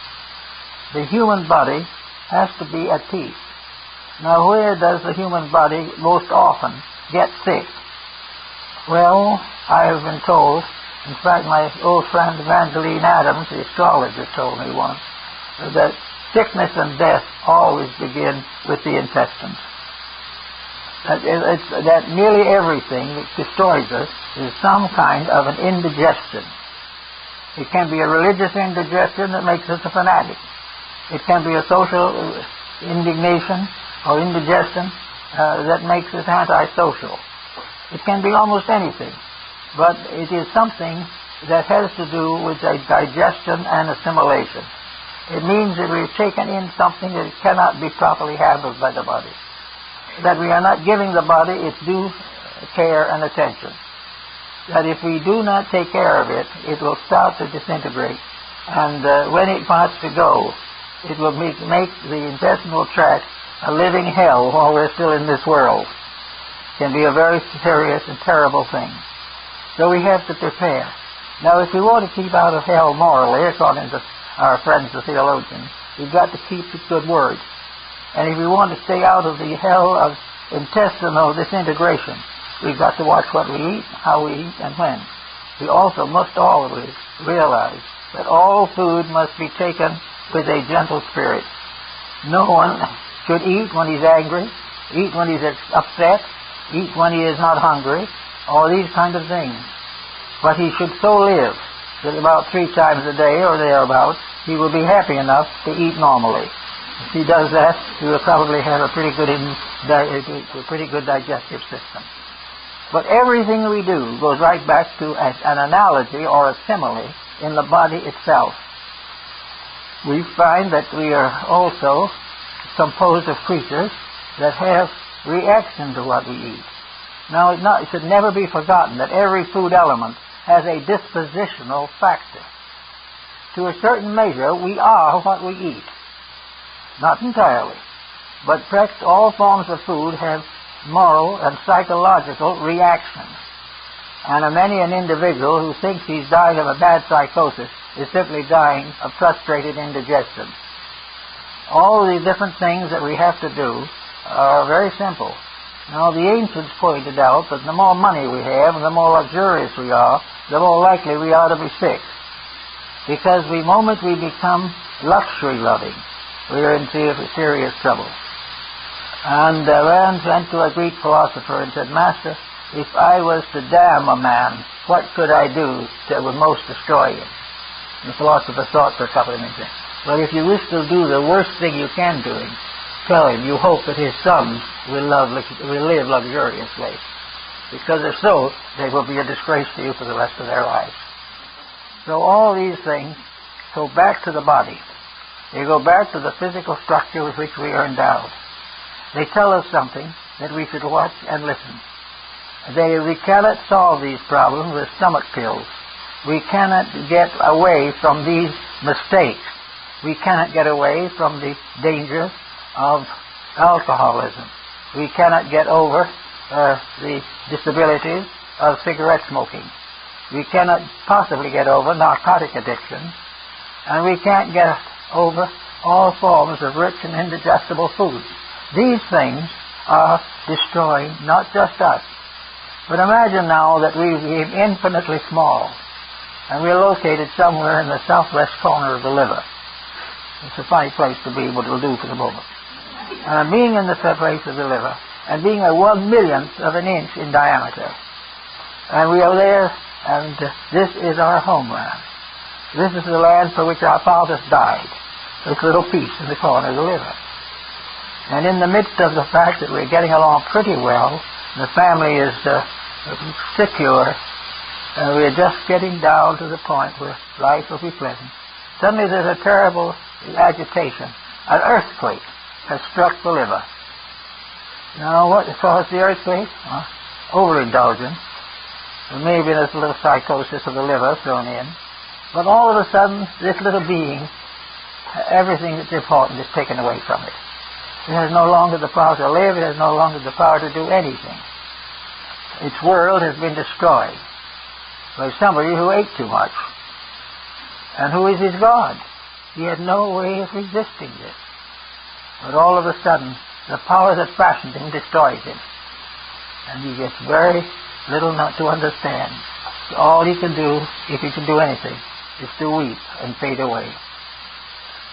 The human body has to be at peace. Now, where does the human body most often get sick? Well, I have been told, in fact my old friend Evangeline Adams, the astrologer, told me once, that sickness and death always begin with the intestines. That nearly everything that destroys us is some kind of an indigestion. It can be a religious indigestion that makes us a fanatic. It can be a social indignation or indigestion that makes us antisocial. It can be almost anything, but it is something that has to do with digestion and assimilation. It means that we've taken in something that cannot be properly handled by the body, that we are not giving the body its due care and attention, that if we do not take care of it, it will start to disintegrate, and when it wants to go, it will make the intestinal tract a living hell while we're still in this world. It can be a very serious and terrible thing. So we have to prepare. Now, if we want to keep out of hell morally, according to our friends the theologians, we've got to keep the good word. And if we want to stay out of the hell of intestinal disintegration, we've got to watch what we eat, how we eat, and when. We also must always realize that all food must be taken with a gentle spirit. No one should eat when he's angry, eat when he's upset, eat when he is not hungry, or these kind of things. But he should so live that about 3 times a day or thereabouts, he will be happy enough to eat normally. If he does that, he will probably have a pretty good digestive system. But everything we do goes right back to an analogy or a simile in the body itself. We find that we are also composed of creatures that have reaction to what we eat. Now, it should never be forgotten that every food element has a dispositional factor. To a certain measure, we are what we eat. Not entirely, but practically all forms of food have moral and psychological reactions. And many an individual who thinks he's dying of a bad psychosis is simply dying of frustrated indigestion. All the different things that we have to do are very simple. Now, the ancients pointed out that the more money we have and the more luxurious we are, the more likely we are to be sick. Because the moment we become luxury-loving, we are in serious trouble. And Rand went to a Greek philosopher and said, Master, if I was to damn a man, what could I do that would most destroy him? And the philosopher thought for a couple of minutes. Well, if you wish to do the worst thing you can do him, tell him you hope that his sons will live luxuriously. Because if so, they will be a disgrace to you for the rest of their lives. So all these things go back to the body. They go back to the physical structure with which we are endowed. They tell us something that we should watch and listen. We cannot solve these problems with stomach pills. We cannot get away from these mistakes. We cannot get away from the danger of alcoholism. We cannot get over the disabilities of cigarette smoking. We cannot possibly get over narcotic addiction. And we can't get over all forms of rich and indigestible foods. These things are destroying not just us. But imagine now that we became infinitely small, and we're located somewhere in the southwest corner of the liver. It's a funny place to be, but it'll do for the moment. Being in the place of the liver, and being a 1/1,000,000th of an inch in diameter. And we are there, and this is our homeland. This is the land for which our fathers died. This little piece in the corner of the liver. And in the midst of the fact that we're getting along pretty well, the family is secure, and we're just getting down to the point where life will be pleasant. Suddenly there's a terrible agitation. An earthquake has struck the liver. Now, what caused the earthquake? Overindulgence. There may have been a little psychosis of the liver thrown in. But all of a sudden, this little being, everything that's important is taken away from it. It has no longer the power to live. It has no longer the power to do anything. Its world has been destroyed by somebody who ate too much. And who is his God? He had no way of resisting this. But all of a sudden, the power that fashioned him destroys him. And he gets very little not to understand. All he can do, if he can do anything, is to weep and fade away.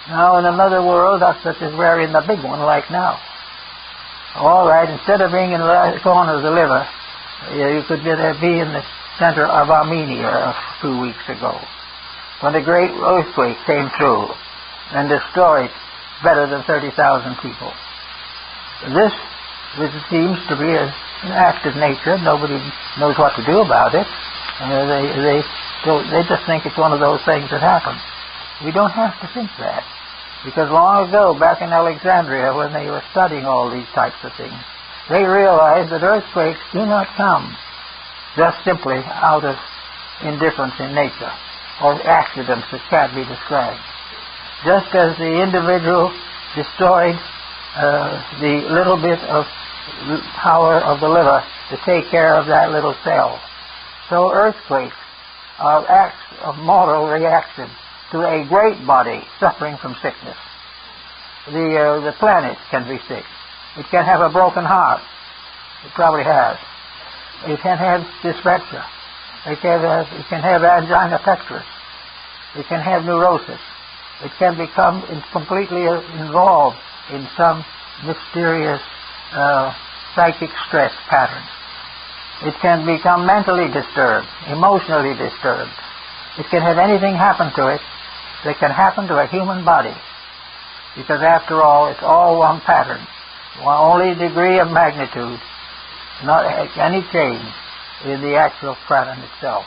Now, in another world, such as we're in the big one like now. All right, instead of being in the corner of the liver, you could be in the center of Armenia a few weeks ago, when a great earthquake came through and destroyed better than 30,000 people. This seems to be an act of nature. Nobody knows what to do about it. They just think it's one of those things that happen. We don't have to think that. Because long ago, back in Alexandria, when they were studying all these types of things, they realized that earthquakes do not come just simply out of indifference in nature or accidents that can't be described. Just as the individual destroyed the little bit of power of the liver to take care of that little cell, so earthquakes are acts of moral reaction to a great body suffering from sickness. The planet can be sick. It can have a broken heart. It probably has. It can have dyspepsia. It can have angina pectoris. It can have neurosis. It can become completely involved in some mysterious psychic stress pattern. It can become mentally disturbed, emotionally disturbed. It can have anything happen to it that can happen to a human body. Because after all, it's all one pattern. Only degree of magnitude, not any change in the actual pattern itself.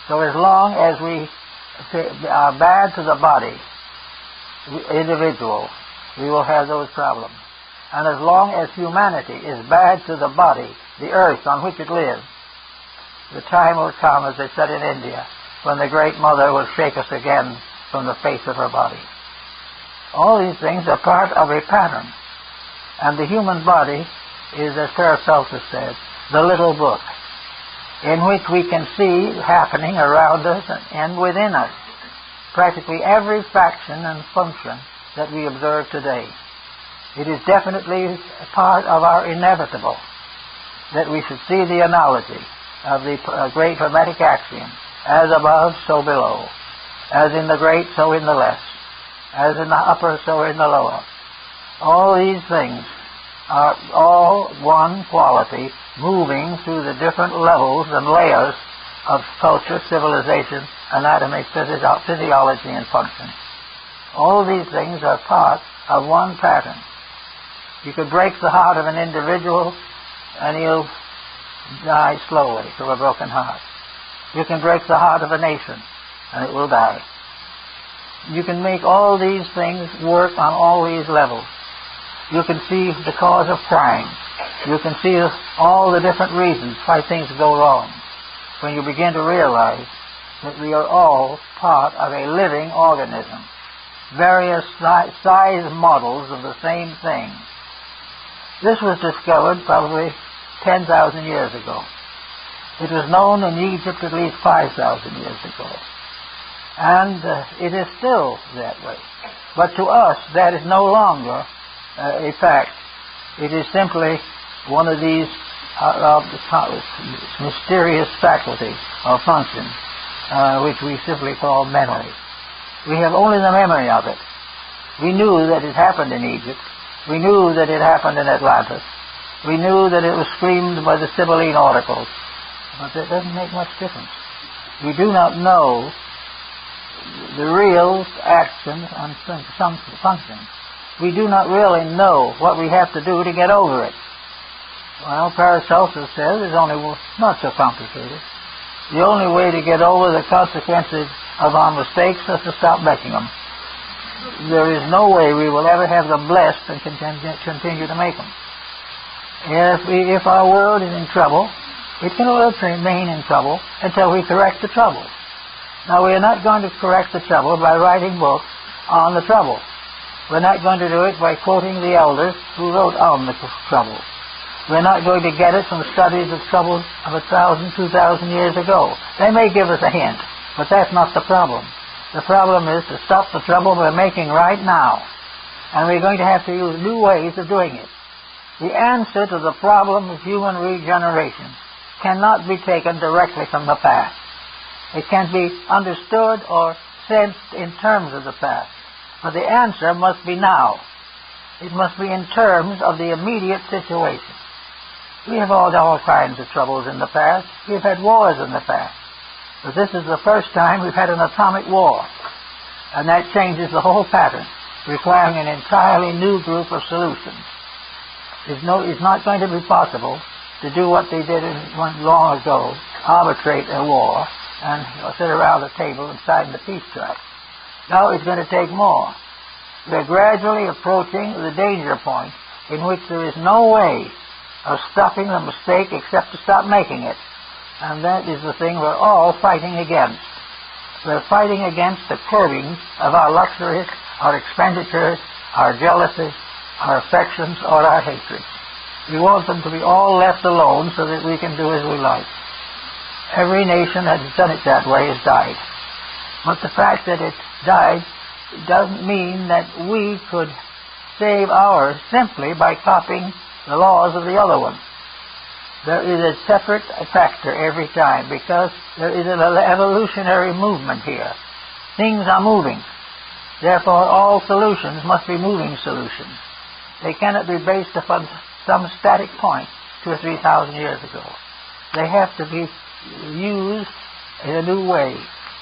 So as long as we are bad to the body, individual, we will have those problems. And as long as humanity is bad to the body, the earth on which it lives, the time will come, as they said in India, when the Great Mother will shake us again from the face of her body. All these things are part of a pattern. And the human body is, as Paracelsus said, the little book in which we can see happening around us and within us practically every faction and function that we observe today. It is definitely a part of our inevitable that we should see the analogy of the great Hermetic axiom, as above, so below, as in the great, so in the less, as in the upper, so in the lower. All these things are all one quality, moving through the different levels and layers of culture, civilization, anatomy, physiology, and function. All these things are part of one pattern. You could break the heart of an individual and he'll die slowly from a broken heart. You can break the heart of a nation and it will die. You can make all these things work on all these levels. You can see the cause of crime. You can see all the different reasons why things go wrong when you begin to realize that we are all part of a living organism. Various size models of the same thing. This was discovered probably 10,000 years ago. It was known in Egypt at least 5,000 years ago. And it is still that way. But to us, that is no longer a fact. It is simply one of these mysterious faculties or functions which we simply call memory. We have only the memory of it. We knew that it happened in Egypt. We knew that it happened in Atlantis. We knew that it was screamed by the Sibylline oracles. But that doesn't make much difference. We do not know the real actions and functions. We do not really know what we have to do to get over it. Well, Paracelsus says it's only not so complicated. The only way to get over the consequences of our mistakes is to stop making them. There is no way we will ever have them blessed and continue to make them. If our world is in trouble, it can remain in trouble until we correct the trouble. Now, we are not going to correct the trouble by writing books on the trouble. We're not going to do it by quoting the elders who wrote on the trouble. We're not going to get it from studies of trouble of 1,000, 2,000 years ago. They may give us a hint, but that's not the problem. The problem is to stop the trouble we're making right now. And we're going to have to use new ways of doing it. The answer to the problem of human regeneration cannot be taken directly from the past. It can be understood or sensed in terms of the past. But the answer must be now. It must be in terms of the immediate situation. We have had all kinds of troubles in the past. We've had wars in the past. But this is the first time we've had an atomic war. And that changes the whole pattern, requiring an entirely new group of solutions. It's not going to be possible to do what they did long ago, arbitrate a war, and sit around a table and sign the peace tract. Now it's going to take more. We're gradually approaching the danger point in which there is no way of stopping the mistake except to stop making it. And that is the thing we're all fighting against. We're fighting against the curbing of our luxuries, our expenditures, our jealousies, our affections, or our hatreds. We want them to be all left alone so that we can do as we like. Every nation that has done it that way has died. But the fact that it died doesn't mean that we could save ours simply by copying the laws of the other one. There is a separate factor every time because there is an evolutionary movement here. Things are moving. Therefore, all solutions must be moving solutions. They cannot be based upon some static point 2,000 or 3,000 years ago. They have to be used in a new way.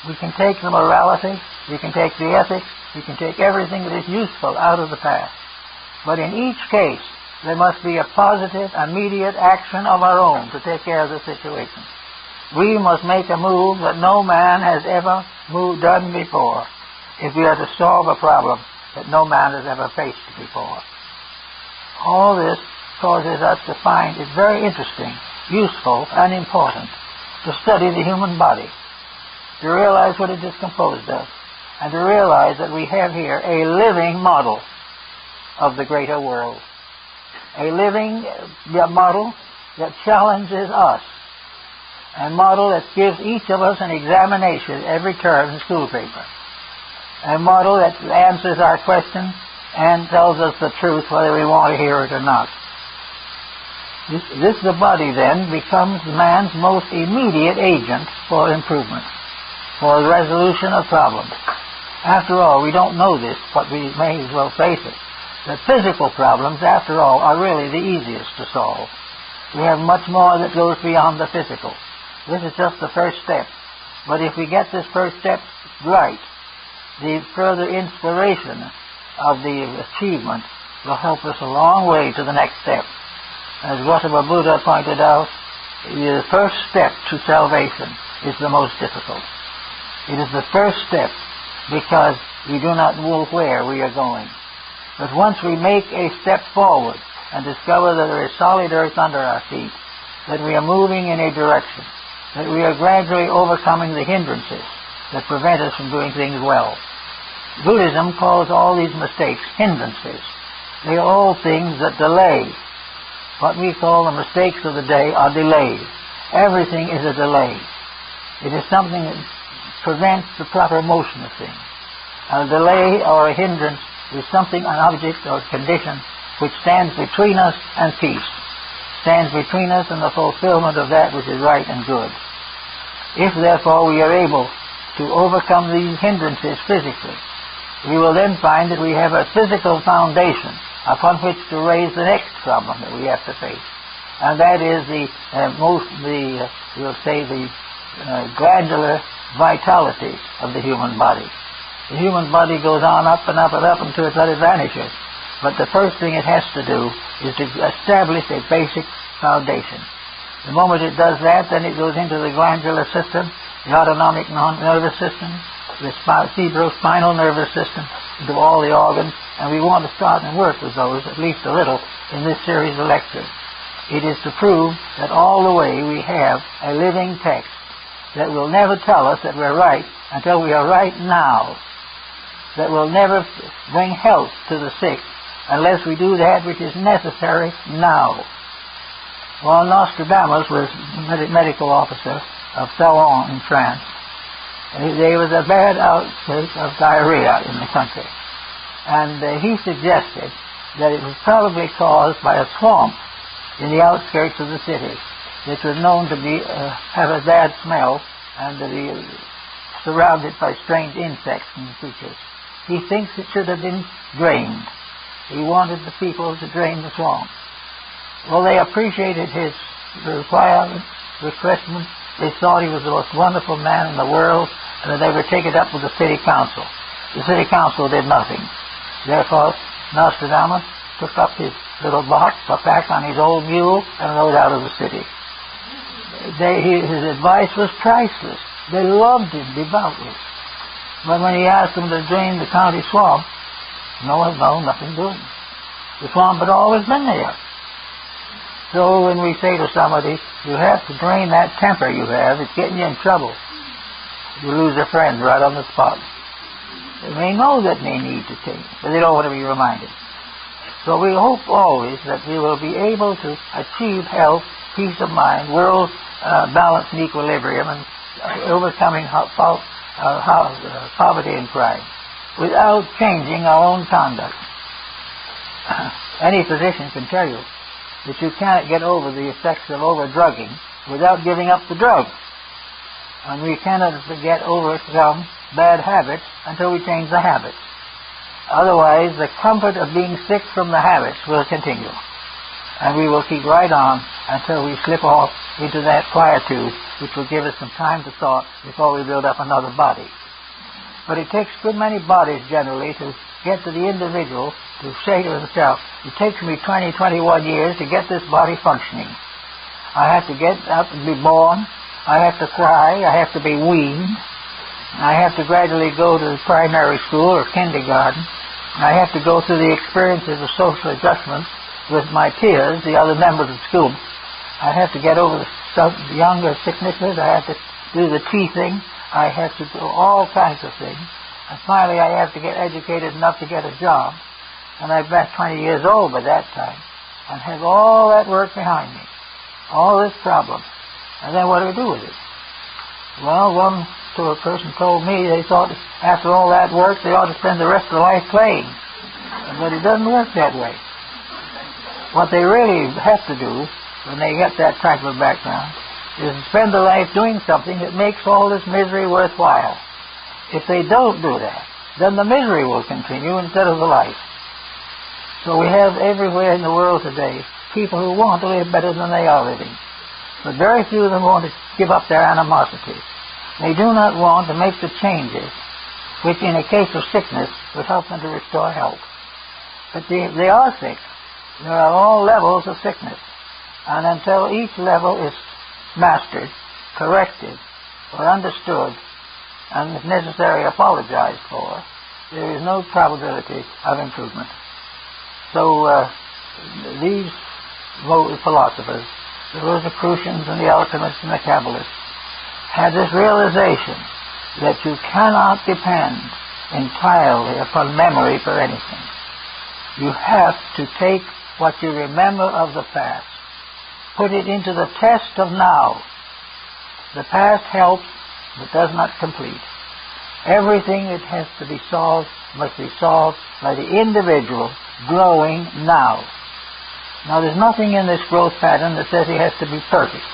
We can take the morality, we can take the ethics, we can take everything that is useful out of the past. But in each case, there must be a positive, immediate action of our own to take care of the situation. We must make a move that no man has ever done before if we are to solve a problem that no man has ever faced before. All this causes us to find it very interesting, useful, and important to study the human body, to realize what it is composed of, and to realize that we have here a living model of the greater world. A living model that challenges us. A model that gives each of us an examination every term in school paper. A model that answers our questions and tells us the truth whether we want to hear it or not. The body then becomes man's most immediate agent for improvement, for the resolution of problems. After all, we don't know this, but we may as well face it. The physical problems, after all, are really the easiest to solve. We have much more that goes beyond the physical. This is just the first step. But if we get this first step right, the further inspiration of the achievement will help us a long way to the next step. As Gautama Buddha pointed out, the first step to salvation is the most difficult. It is the first step because we do not know where we are going. But once we make a step forward and discover that there is solid earth under our feet, that we are moving in a direction, that we are gradually overcoming the hindrances that prevent us from doing things well. Buddhism calls all these mistakes hindrances. They are all things that delay. What we call the mistakes of the day are delays. Everything is a delay. It is something that prevents the proper motion of things. A delay or a hindrance is something, an object or condition, which stands between us and peace, stands between us and the fulfillment of that which is right and good. If, therefore, we are able to overcome these hindrances physically, we will then find that we have a physical foundation upon which to raise the next problem that we have to face. And that is the gradual vitality of the human body. The human body goes on up and up and up until it vanishes. But the first thing it has to do is to establish a basic foundation. The moment it does that, then it goes into the glandular system, the autonomic nervous system, the cerebrospinal nervous system, into all the organs, and we want to start and work with those at least a little in this series of lectures. It is to prove that all the way we have a living text that will never tell us that we're right until we are right now, that will never bring health to the sick unless we do that which is necessary now. Well, Nostradamus was medical officer of Salon in France. There was a bad outbreak of diarrhea in the country. And he suggested that it was probably caused by a swamp in the outskirts of the city, which was known to be have a bad smell and to be surrounded by strange insects and creatures. He thinks it should have been drained. He wanted the people to drain the swamp. Well, they appreciated his requirement. They thought he was the most wonderful man in the world, and that they would take it up with the city council. The city council did nothing. Therefore, Nostradamus took up his little box, got back on his old mule, and rode out of the city. His advice was priceless. They loved him devoutly. But when he asked them to drain the county swamp, nothing doing. The swamp had always been there. So when we say to somebody, you have to drain that temper you have, it's getting you in trouble, you lose a friend right on the spot. They may know that they need to change, but they don't want to be reminded. So we hope always that we will be able to achieve health, peace of mind, world balance and equilibrium, and overcoming poverty and crime without changing our own conduct. Any physician can tell you that you can't get over the effects of over-drugging without giving up the drug. And we cannot overcome bad habits until we change the habits. Otherwise, the comfort of being sick from the habits will continue. And we will keep right on until we slip off into that quietude which will give us some time to thought before we build up another body. But it takes a good many bodies generally to get to the individual to say to himself, it takes me 20, 21 years to get this body functioning. I have to get up and be born. I have to cry. I have to be weaned. I have to gradually go to primary school or kindergarten. I have to go through the experiences of social adjustment with my peers, the other members of the school. I have to get over younger sicknesses. I had to do the teething. I had to do all kinds of things. And finally I had to get educated enough to get a job. And I was about 20 years old by that time. And had all that work behind me. All this problem. And then what do we do with it? Well, one sort of person told me they thought after all that work they ought to spend the rest of their life playing. But it doesn't work that way. What they really have to do when they get that type of background is spend their life doing something that makes all this misery worthwhile. If they don't do that, then the misery will continue instead of the life. So we have everywhere in the world today people who want to live better than they are living. But very few of them want to give up their animosity. They do not want to make the changes which in a case of sickness would help them to restore health. But they are sick. There are all levels of sickness. And until each level is mastered, corrected, or understood, and if necessary apologized for, there is no probability of improvement. So these philosophers, the Rosicrucians and the alchemists and the Kabbalists, had this realization that you cannot depend entirely upon memory for anything. You have to take what you remember of the past, put it into the test of now. The past helps, but does not complete. Everything that has to be solved must be solved by the individual growing now. Now, there's nothing in this growth pattern that says he has to be perfect.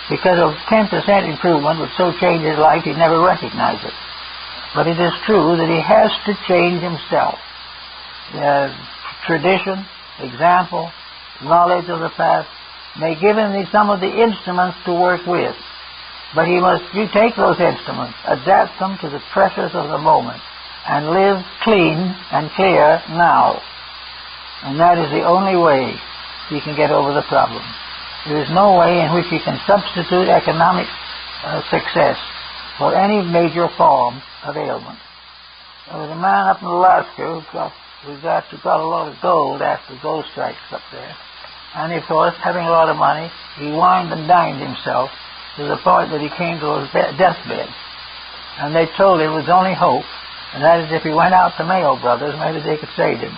Because of 10% improvement would so change his life he'd never recognize it. But it is true that he has to change himself. Tradition, example, knowledge of the past may give him some of the instruments to work with. But you take those instruments, adapt them to the pressures of the moment, and live clean and clear now. And that is the only way he can get over the problem. There is no way in which he can substitute economic success for any major form of ailment. There was a man up in Alaska who got a lot of gold after gold strikes up there. And of course, having a lot of money, he wined and dined himself to the point that he came to his deathbed. And they told him it was only hope, and that is if he went out to Mayo Brothers, maybe they could save him.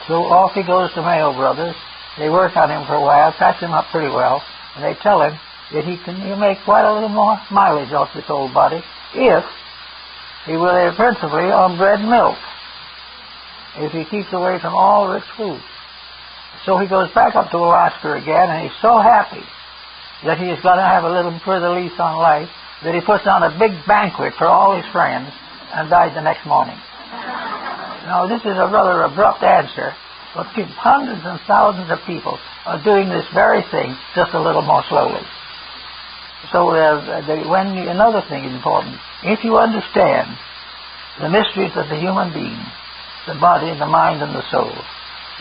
So off he goes to Mayo Brothers. They work on him for a while, patch him up pretty well, and they tell him that he'll make quite a little more mileage off this old body if he will live principally on bread and milk, if he keeps away from all rich food. So he goes back up to Alaska again, and he's so happy that he is going to have a little further lease on life that he puts on a big banquet for all his friends and died the next morning. Now, this is a rather abrupt answer, but hundreds and thousands of people are doing this very thing just a little more slowly. So another thing is important. If you understand the mysteries of the human being, the body, the mind, and the soul,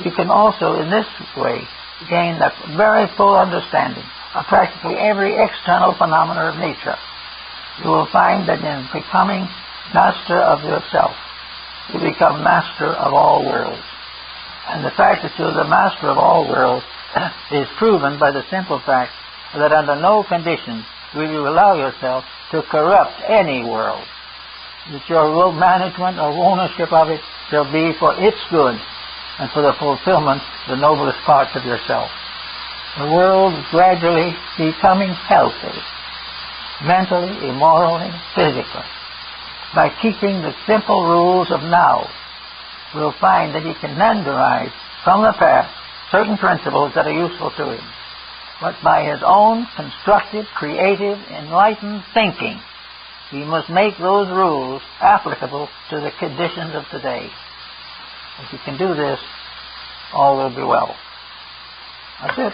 you can also, in this way, gain a very full understanding of practically every external phenomenon of nature. You will find that in becoming master of yourself, you become master of all worlds. And the fact that you're the master of all worlds is proven by the simple fact that under no conditions will you allow yourself to corrupt any world. That your management or ownership of it shall be for its good and for the fulfillment of the noblest parts of yourself. The world is gradually becoming healthy, mentally, immorally, physically. By keeping the simple rules of now, we'll find that he can then derive from the past certain principles that are useful to him. But by his own constructive, creative, enlightened thinking, he must make those rules applicable to the conditions of today. If he can do this, all will be well. That's it.